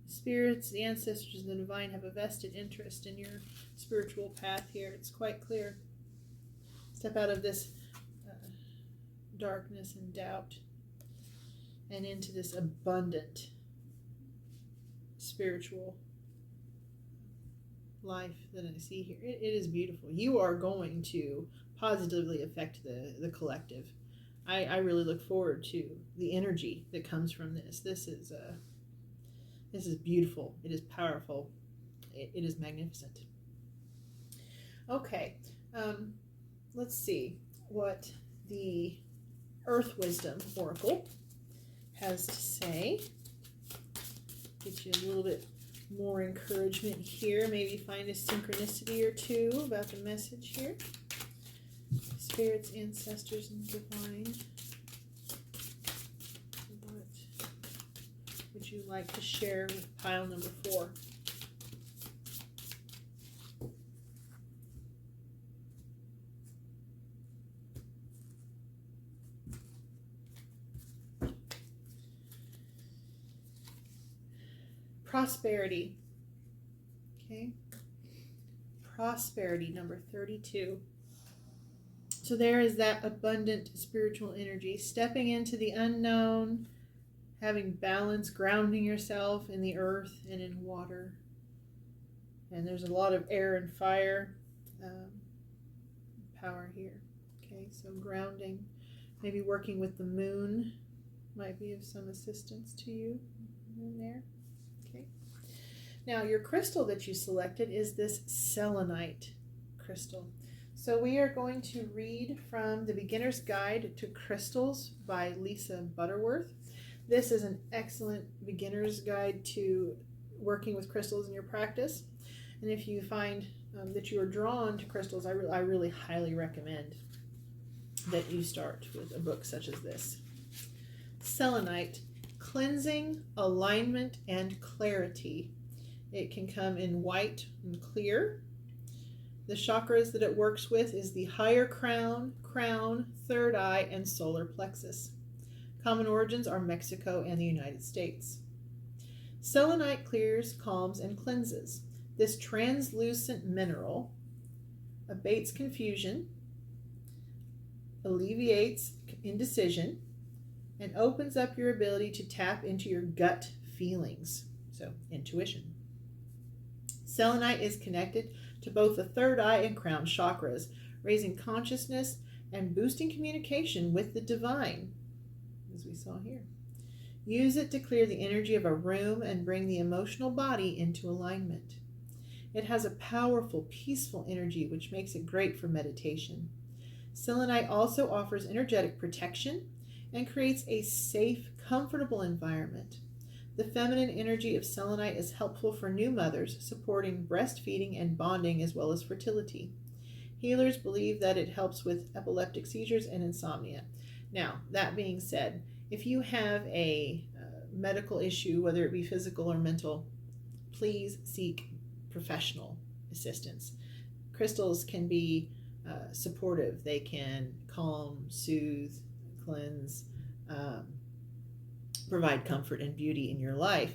The spirits, the ancestors, and the divine have a vested interest in your spiritual path here. It's quite clear. Step out of this darkness and doubt and into this abundant spiritual life that I see here. It is beautiful. You are going to positively affect the collective. I really look forward to the energy that comes from this. This is beautiful. It is powerful. It is magnificent. Okay, let's see what the Earth Wisdom Oracle has to say. Get you a little bit more encouragement here. Maybe find a synchronicity or two about the message here. Spirits, ancestors, and divine. What would you like to share with pile number 4? Prosperity. Okay. Prosperity, number 32. So there is that abundant spiritual energy, stepping into the unknown, having balance, grounding yourself in the earth and in water. And there's a lot of air and fire power here. Okay, so grounding, maybe working with the moon might be of some assistance to you in there. Okay. Now your crystal that you selected is this selenite crystal. So we are going to read from The Beginner's Guide to Crystals by Lisa Butterworth. This is an excellent beginner's guide to working with crystals in your practice. And if you find that you are drawn to crystals, I really highly recommend that you start with a book such as this. Selenite, cleansing, alignment, and clarity. It can come in white and clear. The chakras that it works with is the higher crown, third eye, and solar plexus. Common origins are Mexico and the United States. Selenite clears, calms, and cleanses. This translucent mineral abates confusion, alleviates indecision, and opens up your ability to tap into your gut feelings, so intuition. Selenite is connected to both the third eye and crown chakras, raising consciousness and boosting communication with the divine, as we saw here. Use it to clear the energy of a room and bring the emotional body into alignment. It has a powerful, peaceful energy which makes it great for meditation. Selenite also offers energetic protection and creates a safe, comfortable environment. The feminine energy of selenite is helpful for new mothers, supporting breastfeeding and bonding as well as fertility. Healers believe that it helps with epileptic seizures and insomnia. Now, that being said, if you have a medical issue, whether it be physical or mental, please seek professional assistance. Crystals can be supportive. They can calm, soothe, cleanse, provide comfort and beauty in your life.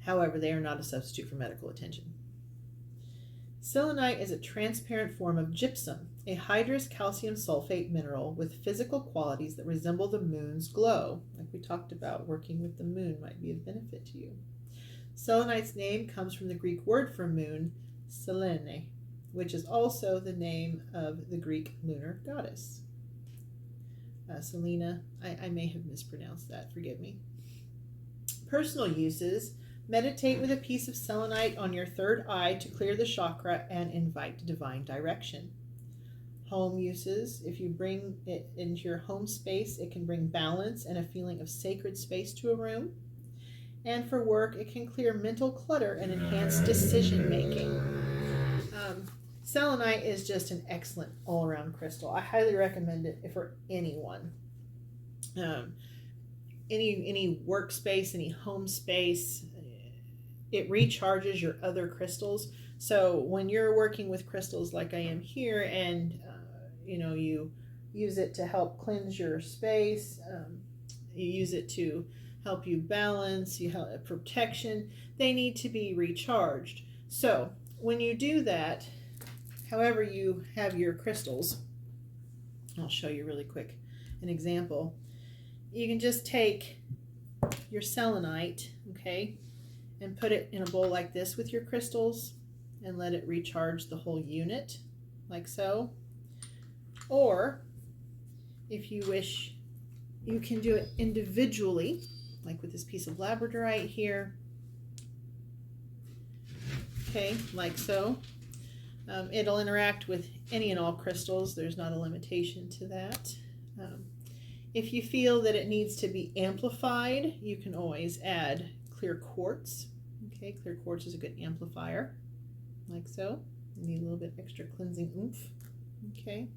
However, they are not a substitute for medical attention. Selenite is a transparent form of gypsum, a hydrous calcium sulfate mineral with physical qualities that resemble the moon's glow. Like we talked about, working with the moon might be of benefit to you. Selenite's name comes from the Greek word for moon, Selene, which is also the name of the Greek lunar goddess. Selena, I may have mispronounced that, forgive me. Personal uses: meditate with a piece of selenite on your third eye to clear the chakra and invite divine direction. Home uses: if you bring it into your home space, it can bring balance and a feeling of sacred space to a room. And for work, it can clear mental clutter and enhance decision making. Selenite is just an excellent all-around crystal. I highly recommend it for anyone. Any workspace, any home space, it recharges your other crystals. So when you're working with crystals like I am here, and you use it to help cleanse your space, you use it to help you balance, you help protection, they need to be recharged. So when you do that, however you have your crystals, I'll show you really quick an example. You can just take your selenite, okay, and put it in a bowl like this with your crystals and let it recharge the whole unit, like so. Or if you wish, you can do it individually, like with this piece of labradorite here, okay, like so. It'll interact with any and all crystals. There's not a limitation to that. If you feel that it needs to be amplified, you can always add clear quartz. Okay, clear quartz is a good amplifier, like so. You need a little bit extra cleansing oomph. Okay.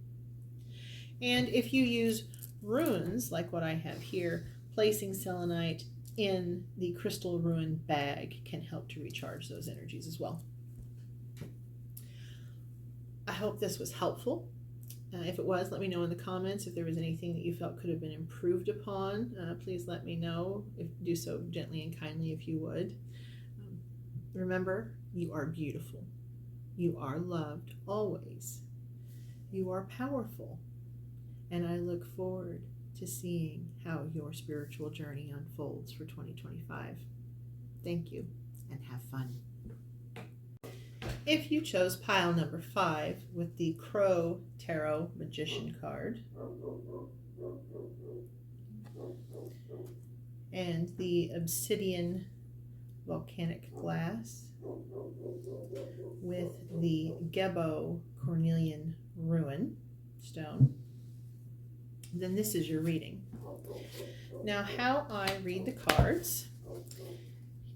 And if you use runes, like what I have here, placing selenite in the crystal rune bag can help to recharge those energies as well. I hope this was helpful. If it was, let me know in the comments. If there was anything that you felt could have been improved upon, please let me know. Do so gently and kindly if you would. Remember, you are beautiful. You are loved always. You are powerful. And I look forward to seeing how your spiritual journey unfolds for 2025. Thank you and have fun. If you chose pile number 5 with the Crow Tarot Magician card and the Obsidian Volcanic Glass with the Gebo Cornelian Ruin Stone, then this is your reading. Now, how I read the cards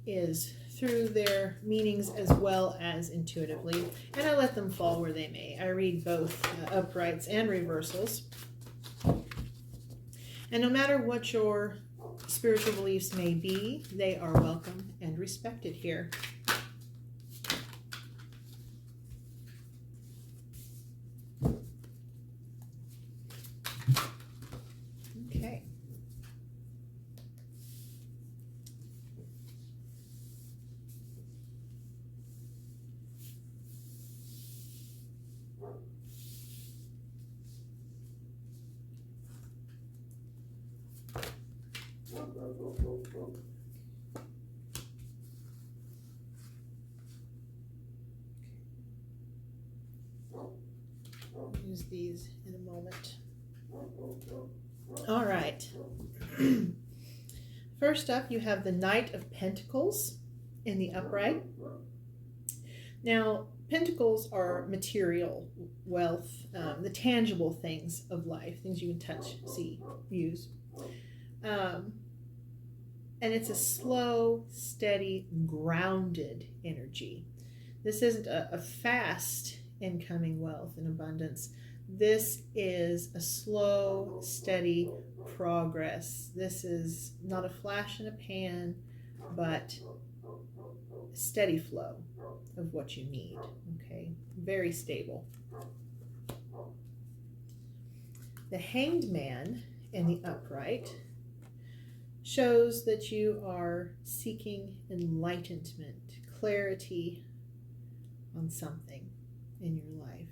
is through their meanings as well as intuitively, and I let them fall where they may. I read both uprights and reversals. And no matter what your spiritual beliefs may be, they are welcome and respected here. Use these in a moment. All right. First up, you have the Knight of Pentacles in the upright. Now, pentacles are material, wealth, the tangible things of life, things you can touch, see, use. And it's a slow, steady, grounded energy. This isn't a fast incoming wealth and abundance. This is a slow, steady progress. This is not a flash in a pan, but a steady flow of what you need. Okay, very stable. The Hanged Man in the upright shows that you are seeking enlightenment, clarity on something in your life.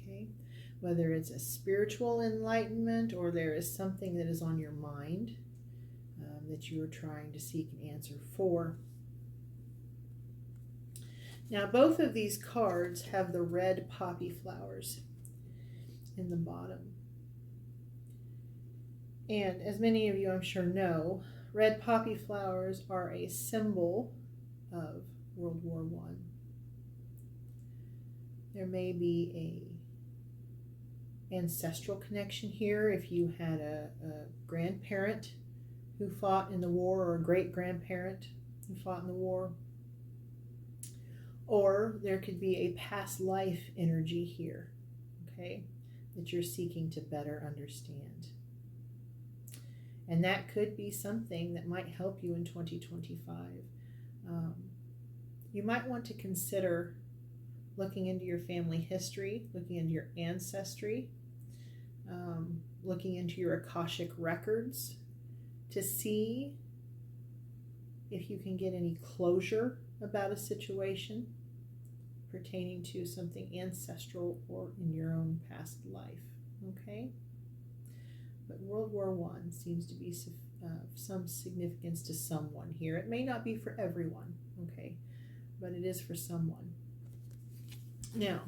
Okay, whether it's a spiritual enlightenment or there is something that is on your mind that you are trying to seek an answer for. Now, both of these cards have the red poppy flowers in the bottom. And as many of you I'm sure know, red poppy flowers are a symbol of World War I. There may be a ancestral connection here if you had a grandparent who fought in the war, or a great-grandparent who fought in the war. Or there could be a past life energy here, okay, that you're seeking to better understand. And that could be something that might help you in 2025. You might want to consider looking into your family history, looking into your ancestry, looking into your Akashic records to see if you can get any closure about a situation pertaining to something ancestral or in your own past life, okay? But World War I seems to be some significance to someone here. It may not be for everyone, okay, but it is for someone. Now,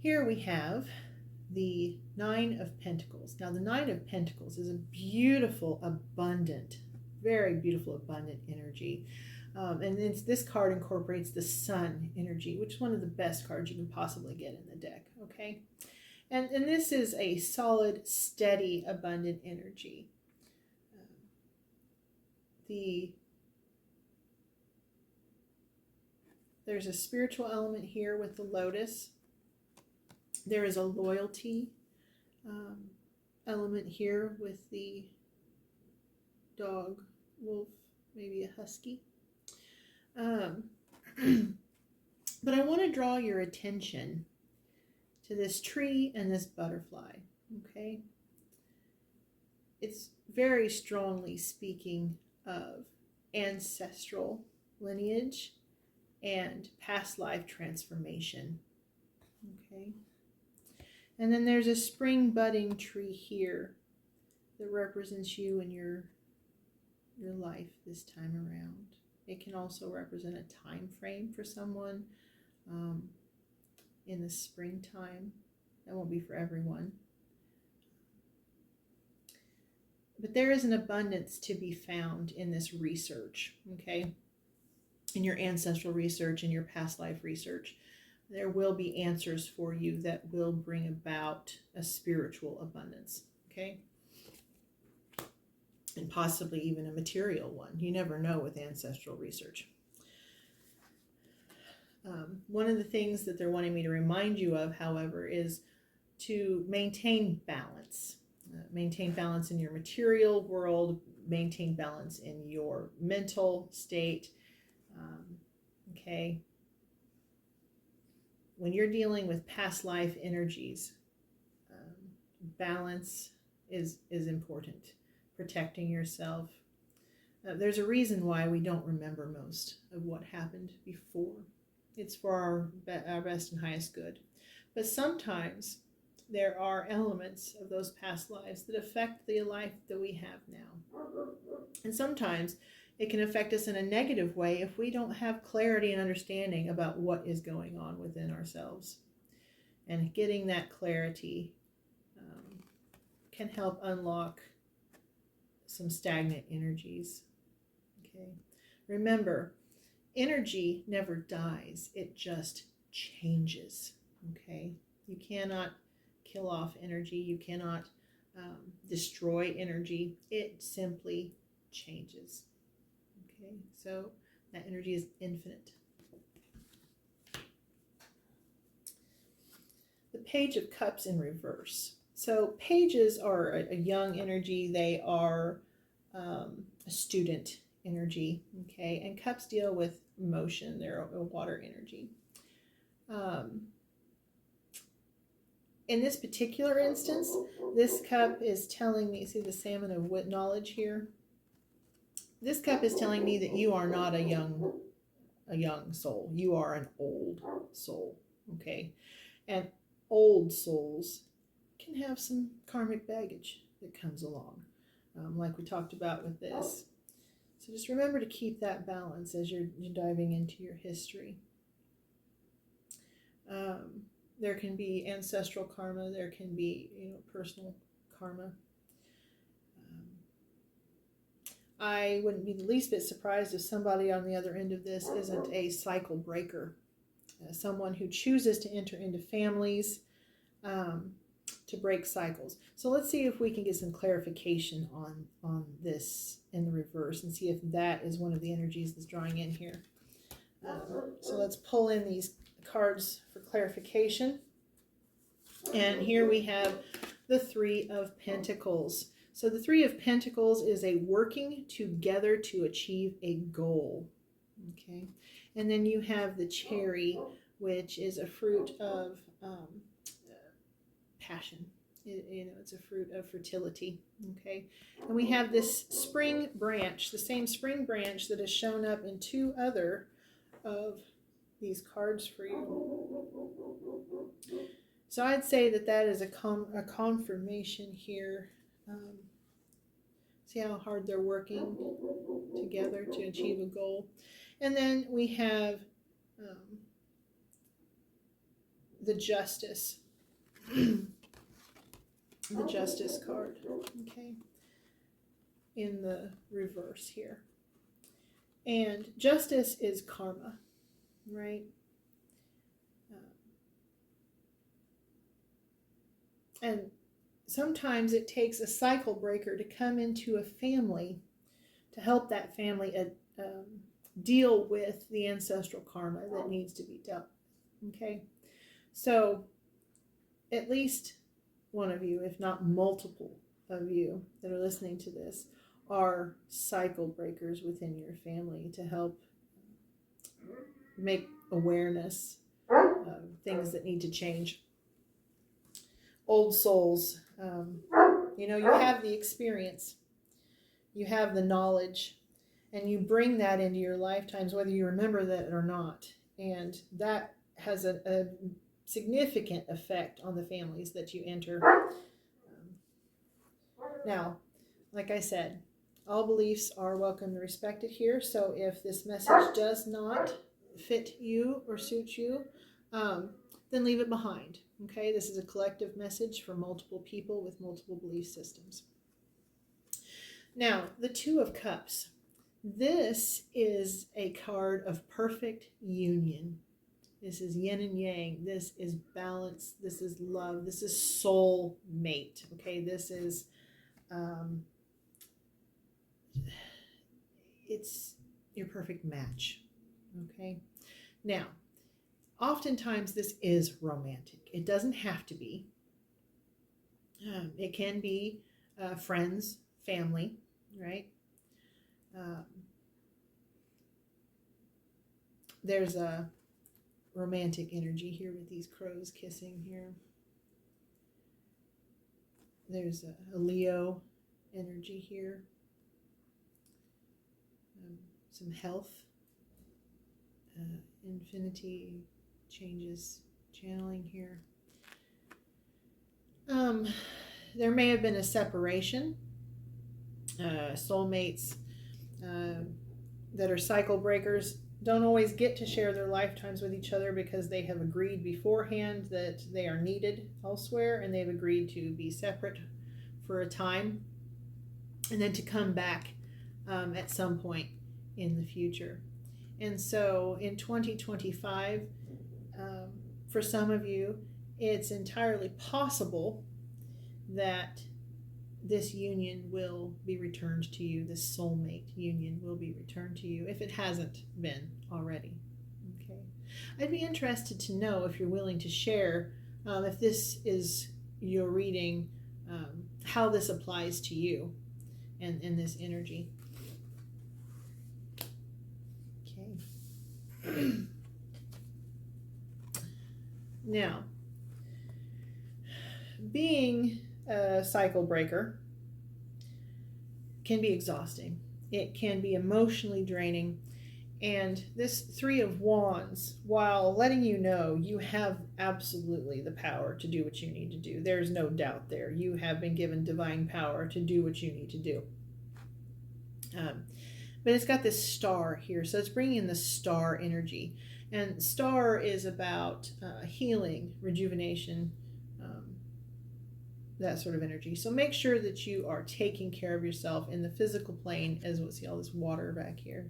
here we have the Nine of Pentacles. Now, the Nine of Pentacles is a beautiful, abundant, very beautiful, abundant energy. And this card incorporates the Sun energy, which is one of the best cards you can possibly get in the deck, okay? And this is a solid, steady, abundant energy. There's a spiritual element here with the lotus. There is a loyalty element here with the dog, wolf, maybe a husky. But I want to draw your attention to this tree and this butterfly, okay? It's very strongly speaking of ancestral lineage and past life transformation, okay? And then there's a spring budding tree here that represents you and your life this time around. It can also represent a time frame for someone in the springtime. That won't be for everyone. But there is an abundance to be found in this research, okay? In your ancestral research, in your past life research. There will be answers for you that will bring about a spiritual abundance, okay? And possibly even a material one. You never know with ancestral research. One of the things that they're wanting me to remind you of, however, is to maintain balance. Maintain balance in your material world, maintain balance in your mental state, okay? When you're dealing with past life energies, balance is important. Protecting yourself. There's a reason why we don't remember most of what happened before. It's for our best and highest good. But sometimes there are elements of those past lives that affect the life that we have now. And sometimes it can affect us in a negative way if we don't have clarity and understanding about what is going on within ourselves. And getting that clarity can help unlock some stagnant energies. Okay. Remember, energy never dies, it just changes. Okay. You cannot kill off energy, you cannot destroy energy, it simply changes. Okay, so that energy is infinite. The Page of Cups in reverse. So pages are a young energy, they are a student energy, okay, and cups deal with motion, they're a water energy. In this particular instance, this cup is telling me, see the salmon of wit knowledge here? This cup is telling me that you are not a young soul. You are an old soul, okay? And old souls can have some karmic baggage that comes along, like we talked about with this. So just remember to keep that balance as you're diving into your history. There can be ancestral karma. There can be, personal karma. I wouldn't be the least bit surprised if somebody on the other end of this isn't a cycle breaker, someone who chooses to enter into families to break cycles. So let's see if we can get some clarification on this in the reverse and see if that is one of the energies that's drawing in here. So let's pull in these cards for clarification. And here we have the Three of Pentacles. So the Three of Pentacles is a working together to achieve a goal. Okay. And then you have the Cherry, which is a fruit of passion. It's a fruit of fertility. Okay. And we have this spring branch, the same spring branch that has shown up in two other of these cards for you. So I'd say that is a confirmation here. See how hard they're working together to achieve a goal. And then we have the Justice. The Justice card, okay, in the reverse here. And justice is karma, right? And sometimes it takes a cycle breaker to come into a family to help that family deal with the ancestral karma that needs to be dealt with, okay? So at least one of you, if not multiple of you that are listening to this, are cycle breakers within your family to help make awareness of things that need to change. Old souls, you have the experience, you have the knowledge, and you bring that into your lifetimes, whether you remember that or not. And that has a significant effect on the families that you enter. Now, like I said, all beliefs are welcome and respected here. So if this message does not fit you or suit you, then leave it behind. Okay, this is a collective message for multiple people with multiple belief systems. Now, the Two of Cups. This is a card of perfect union. This is yin and yang. This is balance. This is love. This is soul mate. Okay, this is it's your perfect match. Okay, now oftentimes this is romantic. It doesn't have to be. It can be friends, family, right? There's a romantic energy here with these crows kissing here. There's a Leo energy here. Some health. infinity changes channeling here. There may have been a separation. Soulmates that are cycle breakers don't always get to share their lifetimes with each other because they have agreed beforehand that they are needed elsewhere, and they've agreed to be separate for a time and then to come back at some point in the future. And so in 2025, for some of you, it's entirely possible that this union will be returned to you. This soulmate union will be returned to you if it hasn't been already. Okay, I'd be interested to know if you're willing to share, if this is your reading, how this applies to you and this energy. Okay. Now, being a cycle breaker can be exhausting. It can be emotionally draining. And this Three of Wands, while letting you know you have absolutely the power to do what you need to do, there's no doubt there. You have been given divine power to do what you need to do. But it's got this star here, so it's bringing in the star energy. And star is about healing, rejuvenation, that sort of energy. So make sure that you are taking care of yourself in the physical plane, as we'll see all this water back here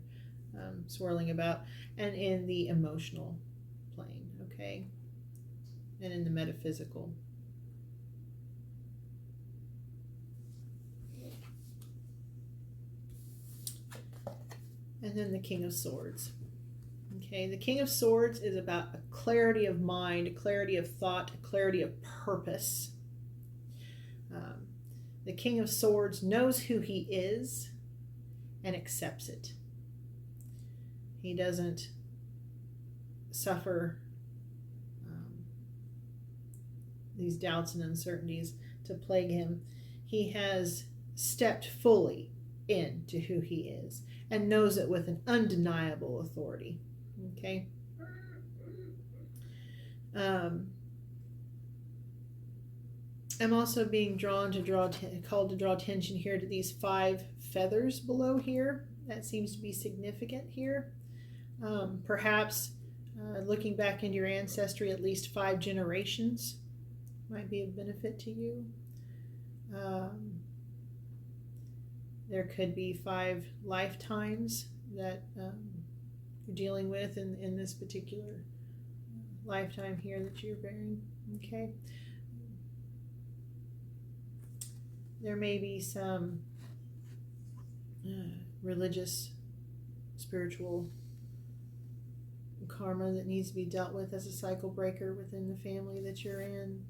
swirling about, and in the emotional plane, okay? And in the metaphysical. And then the King of Swords. Okay, the King of Swords is about a clarity of mind, a clarity of thought, a clarity of purpose. The King of Swords knows who he is and accepts it. He doesn't suffer these doubts and uncertainties to plague him. He has stepped fully into who he is and knows it with an undeniable authority. Okay? I'm also being called to draw attention here to these 5 feathers below here. That seems to be significant here. Perhaps looking back into your ancestry, at least 5 generations might be of benefit to you. There could be 5 lifetimes that you're dealing with in this particular lifetime here that you're bearing. Okay. There may be some religious, spiritual karma that needs to be dealt with as a cycle breaker within the family that you're in.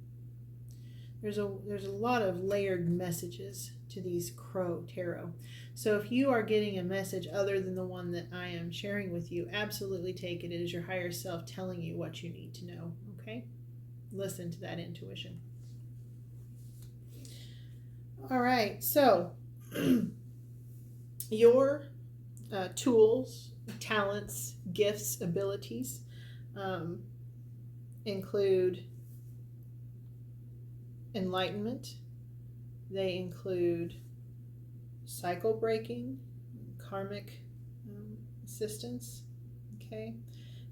There's a lot of layered messages to these Crow Tarot. So if you are getting a message other than the one that I am sharing with you, absolutely take it. It is your higher self telling you what you need to know, okay? Listen to that intuition. All right, so your tools, talents, gifts, abilities include enlightenment. They include cycle breaking, karmic assistance. Okay,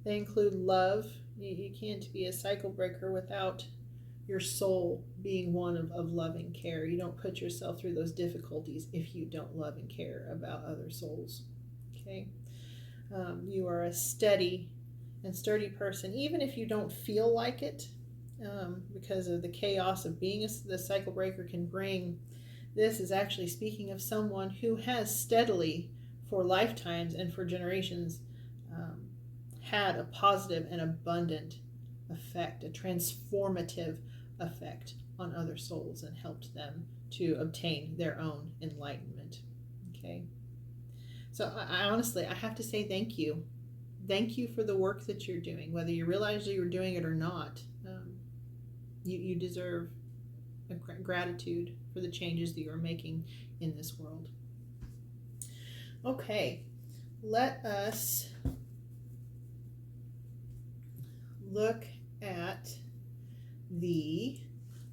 they include love. You can't be a cycle breaker without your soul being one of loving care. You don't put yourself through those difficulties if you don't love and care about other souls. Okay, you are a steady and sturdy person, even if you don't feel like it, because of the chaos of being the cycle breaker can bring. This is actually speaking of someone who has steadily, for lifetimes and for generations, had a positive and abundant effect, a transformative effect on other souls, and helped them to obtain their own enlightenment. Okay, so I honestly, I have to say thank you. Thank you for the work that you're doing, whether you realize that you're doing it or not. You deserve a gratitude for the changes that you're making in this world. Okay, let us look at the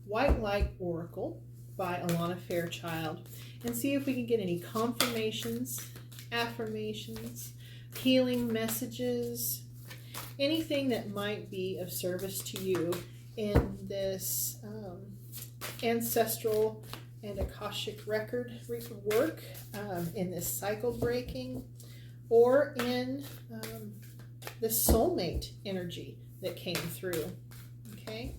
White Light Oracle by Alana Fairchild and see if we can get any confirmations, affirmations, healing messages, anything that might be of service to you in this ancestral and Akashic record work, in this cycle breaking, or in the soulmate energy that came through. Okay.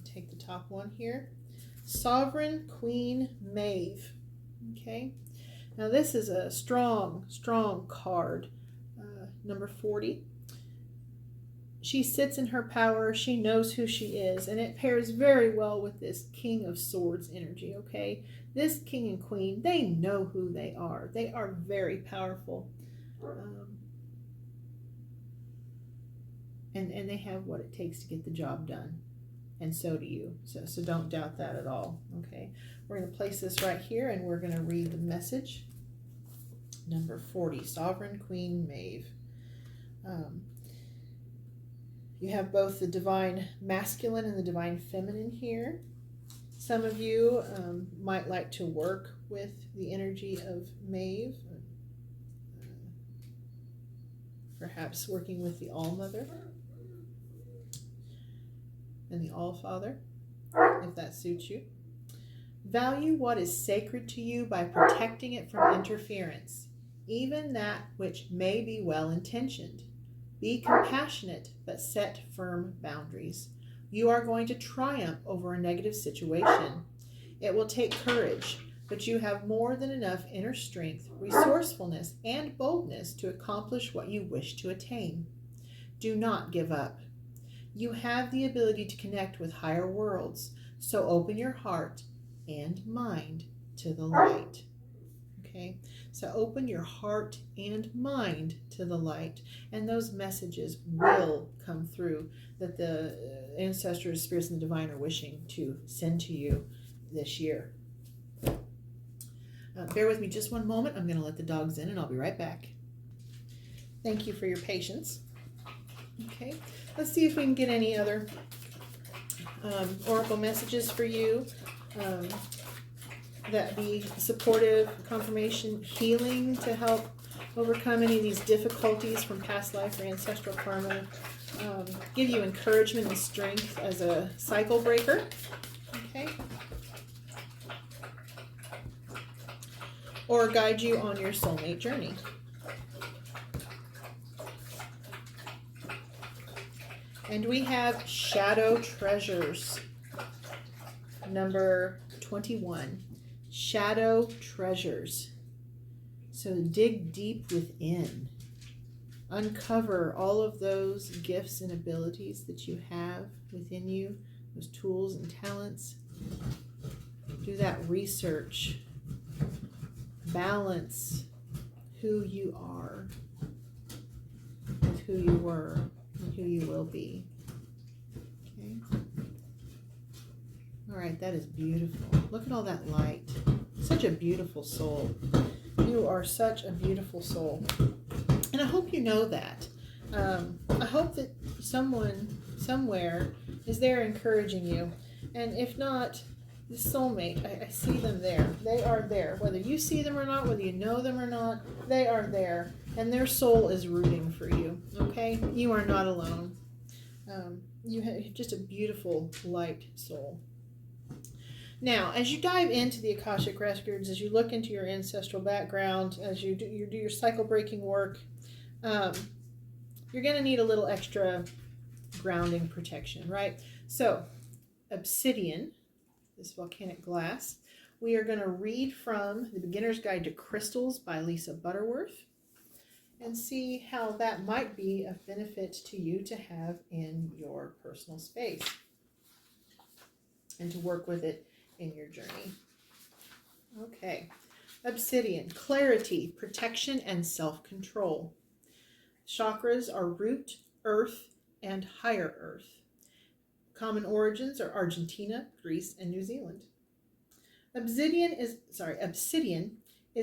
Take the top one here. Sovereign Queen Maeve. Okay. Now this is a strong card. Number 40. She sits in her power. She knows who she is. And it pairs very well with this King of Swords energy, okay? This King and Queen, they know who they are. They are very powerful. And they have what it takes to get the job done. And so do you. So don't doubt that at all, okay? We're going to place this right here, and we're going to read the message. Number 40, Sovereign Queen Maeve. You have both the divine masculine and the divine feminine here. Some of you might like to work with the energy of Maeve, perhaps working with the All-Mother and the All-Father, if that suits you. Value what is sacred to you by protecting it from interference, even that which may be well-intentioned. Be compassionate, but set firm boundaries. You are going to triumph over a negative situation. It will take courage, but you have more than enough inner strength, resourcefulness, and boldness to accomplish what you wish to attain. Do not give up. You have the ability to connect with higher worlds, so open your heart and mind to the light. Okay, so open your heart and mind to the light, and those messages will come through that the ancestors, spirits, and the divine are wishing to send to you this year. Bear with me just one moment. I'm going to let the dogs in, and I'll be right back. Thank you for your patience. Okay, let's see if we can get any other oracle messages for you. That be supportive, confirmation, healing to help overcome any of these difficulties from past life or ancestral karma. Give you encouragement and strength as a cycle breaker. Okay. Or guide you on your soulmate journey. And we have Shadow Treasures. Number 21. Shadow Treasures. So dig deep within. Uncover all of those gifts and abilities that you have within you, those tools and talents. Do that research. Balance who you are with who you were and who you will be. Okay. All right, that is beautiful. Look at all that light. Such a beautiful soul. You are such a beautiful soul. And I hope you know that. I hope that someone, somewhere, is there encouraging you. And if not, the soulmate, I see them there. They are there. Whether you see them or not, whether you know them or not, they are there. And their soul is rooting for you. Okay? You are not alone. You have just a beautiful light soul. Now, as you dive into the Akashic Records, as you look into your ancestral background, as you do your cycle breaking work, you're going to need a little extra grounding protection, right? So, obsidian, this volcanic glass, we are going to read from The Beginner's Guide to Crystals by Lisa Butterworth and see how that might be of benefit to you to have in your personal space and to work with it in your journey. Okay. Obsidian, clarity, protection, and self-control. Chakras are root, earth, and higher earth. Common origins are Argentina, Greece, and New Zealand. Obsidian is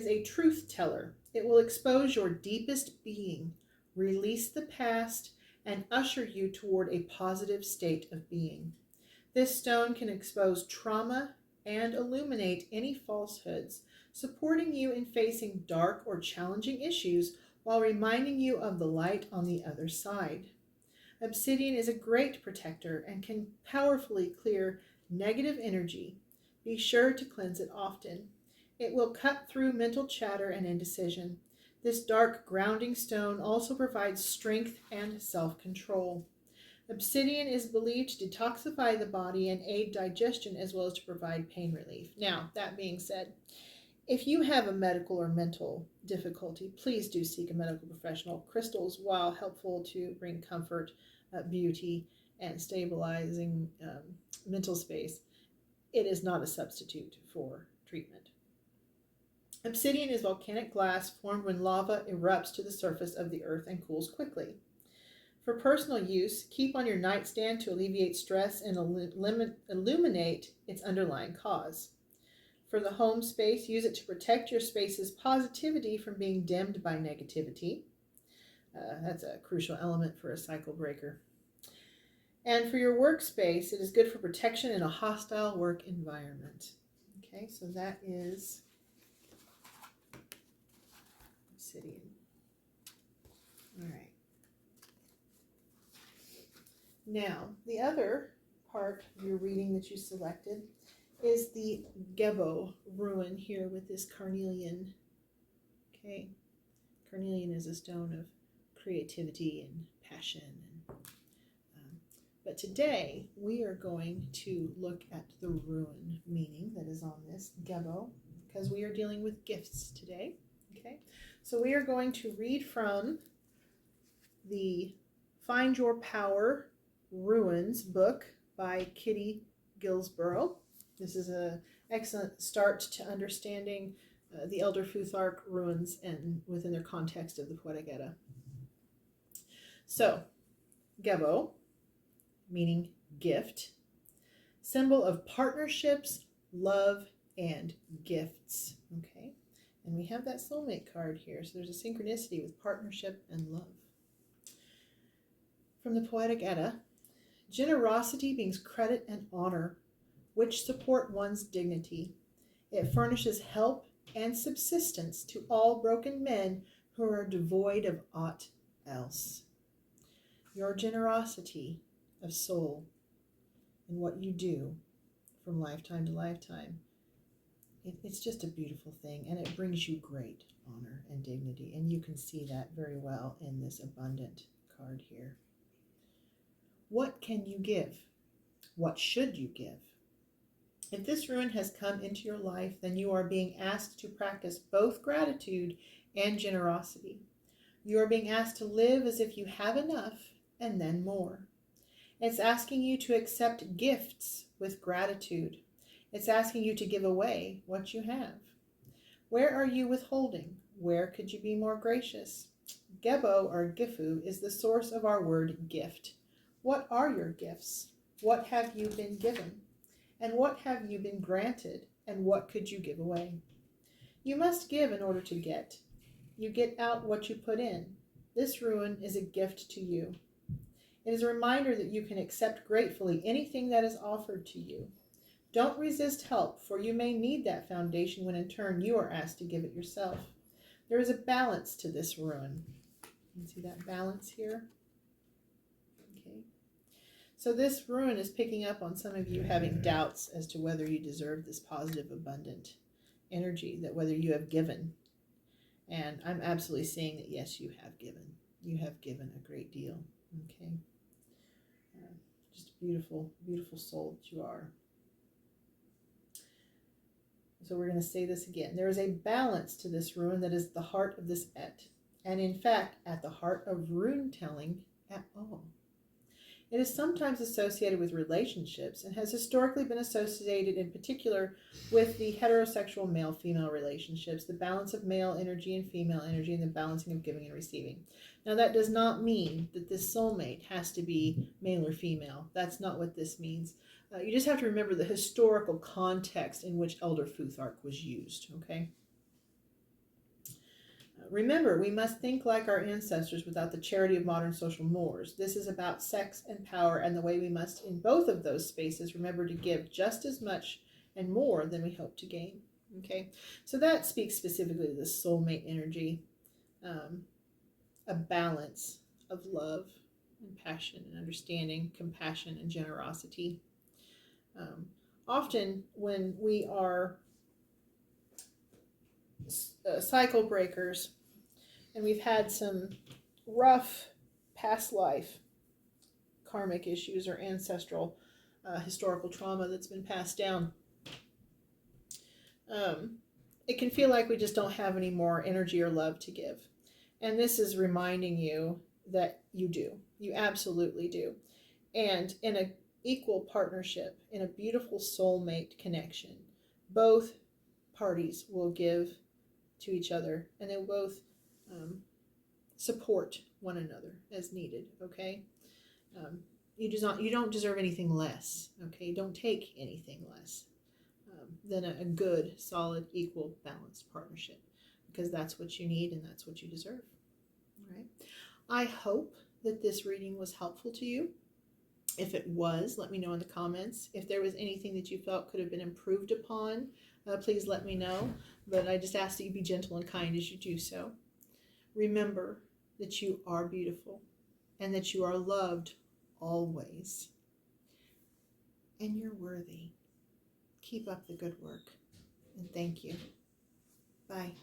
a truth teller. It will expose your deepest being, release the past, and usher you toward a positive state of being. This stone can expose trauma and illuminate any falsehoods, supporting you in facing dark or challenging issues while reminding you of the light on the other side. Obsidian is a great protector and can powerfully clear negative energy. Be sure to cleanse it often. It will cut through mental chatter and indecision. This dark grounding stone also provides strength and self-control. Obsidian is believed to detoxify the body and aid digestion as well as to provide pain relief. Now, that being said, if you have a medical or mental difficulty, please do seek a medical professional. Crystals, while helpful to bring comfort, beauty, and stabilizing mental space, it is not a substitute for treatment. Obsidian is volcanic glass formed when lava erupts to the surface of the earth and cools quickly. For personal use, keep on your nightstand to alleviate stress and illuminate its underlying cause. For the home space, use it to protect your space's positivity from being dimmed by negativity. That's a crucial element for a cycle breaker. And for your workspace, it is good for protection in a hostile work environment. Okay, so that is obsidian. All right. Now, the other part of your reading that you selected is the Gebo ruin here with this carnelian. Okay, carnelian is a stone of creativity and passion. But today we are going to look at the rune meaning that is on this Gebo, because we are dealing with gifts today. Okay, so we are going to read from the Find Your Power Ruins book by Kitty Gilsborough. This is an excellent start to understanding the Elder Futhark ruins and within their context of the Poetic Edda. So, Gebo, meaning gift, symbol of partnerships, love, and gifts. Okay, and we have that soulmate card here, so there's a synchronicity with partnership and love. From the Poetic Edda, generosity brings credit and honor, which support one's dignity. It furnishes help and subsistence to all broken men who are devoid of aught else. Your generosity of soul and what you do from lifetime to lifetime, it's just a beautiful thing, and it brings you great honor and dignity, and you can see that very well in this abundant card here. What can you give? What should you give? If this rune has come into your life, then you are being asked to practice both gratitude and generosity. You are being asked to live as if you have enough and then more. It's asking you to accept gifts with gratitude. It's asking you to give away what you have. Where are you withholding? Where could you be more gracious? Gebo, or Gifu, is the source of our word gift. What are your gifts? What have you been given? And what have you been granted? And what could you give away? You must give in order to get. You get out what you put in. This rune is a gift to you. It is a reminder that you can accept gratefully anything that is offered to you. Don't resist help, for you may need that foundation when in turn you are asked to give it yourself. There is a balance to this rune. You can see that balance here. Okay. So this rune is picking up on some of you having doubts as to whether you deserve this positive, abundant energy, that whether you have given. And I'm absolutely seeing that yes, you have given. You have given a great deal. Okay. Just a beautiful, beautiful soul that you are. So we're going to say this again. There is a balance to this rune that is the heart of this et, and in fact, at the heart of rune telling at all. It is sometimes associated with relationships and has historically been associated in particular with the heterosexual male-female relationships, the balance of male energy and female energy, and the balancing of giving and receiving. Now, that does not mean that this soulmate has to be male or female. That's not what this means. You just have to remember the historical context in which Elder Futhark was used, okay? Remember, we must think like our ancestors without the charity of modern social mores. This is about sex and power and the way we must, in both of those spaces, remember to give just as much and more than we hope to gain. Okay, so that speaks specifically to the soulmate energy, a balance of love and passion and understanding, compassion and generosity. Often when we are cycle breakers and we've had some rough past life karmic issues or ancestral historical trauma that's been passed down, it can feel like we just don't have any more energy or love to give. And this is reminding you that you do. You absolutely do. And in an equal partnership, in a beautiful soulmate connection, both parties will give to each other, and they'll both support one another as needed. Okay, you don't deserve anything less. Okay, don't take anything less than a good, solid, equal, balanced partnership, because that's what you need and that's what you deserve. All right. I hope that this reading was helpful to you. If it was, let me know in the comments. If there was anything that you felt could have been improved upon, please let me know. But I just ask that you be gentle and kind as you do so. Remember that you are beautiful and that you are loved always. And you're worthy. Keep up the good work. And thank you. Bye.